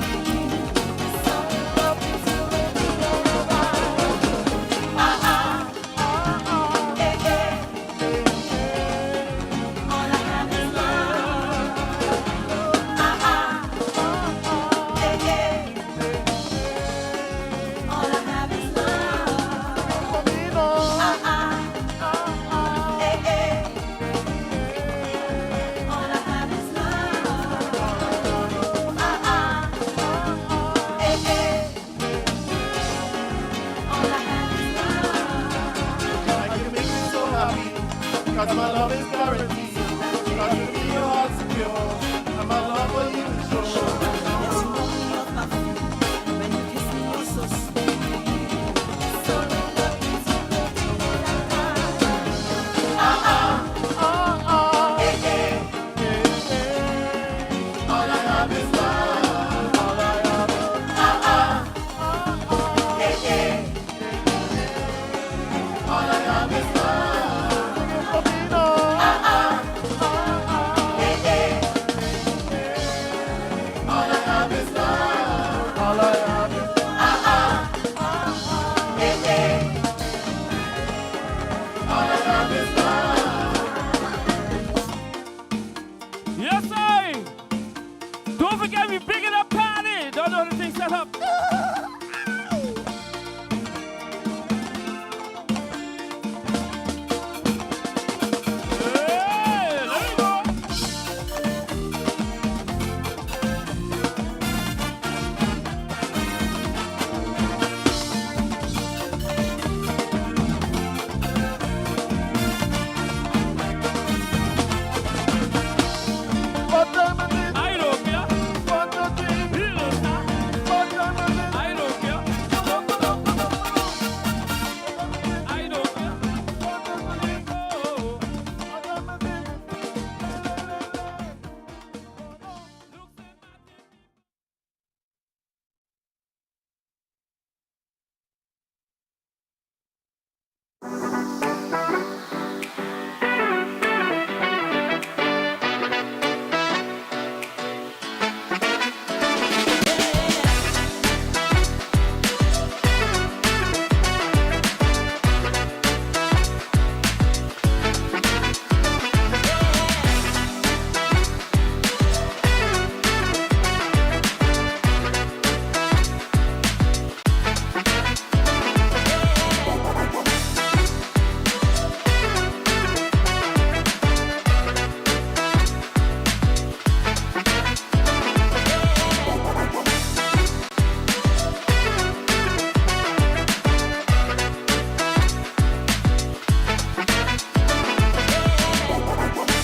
So love me till the end of my life. Eh, eh. All I have is love. Eh, eh. All I have is love. Eh, eh. All I have is love. Eh, eh. All I have is love. You make me so happy, 'cause my love is guaranteed.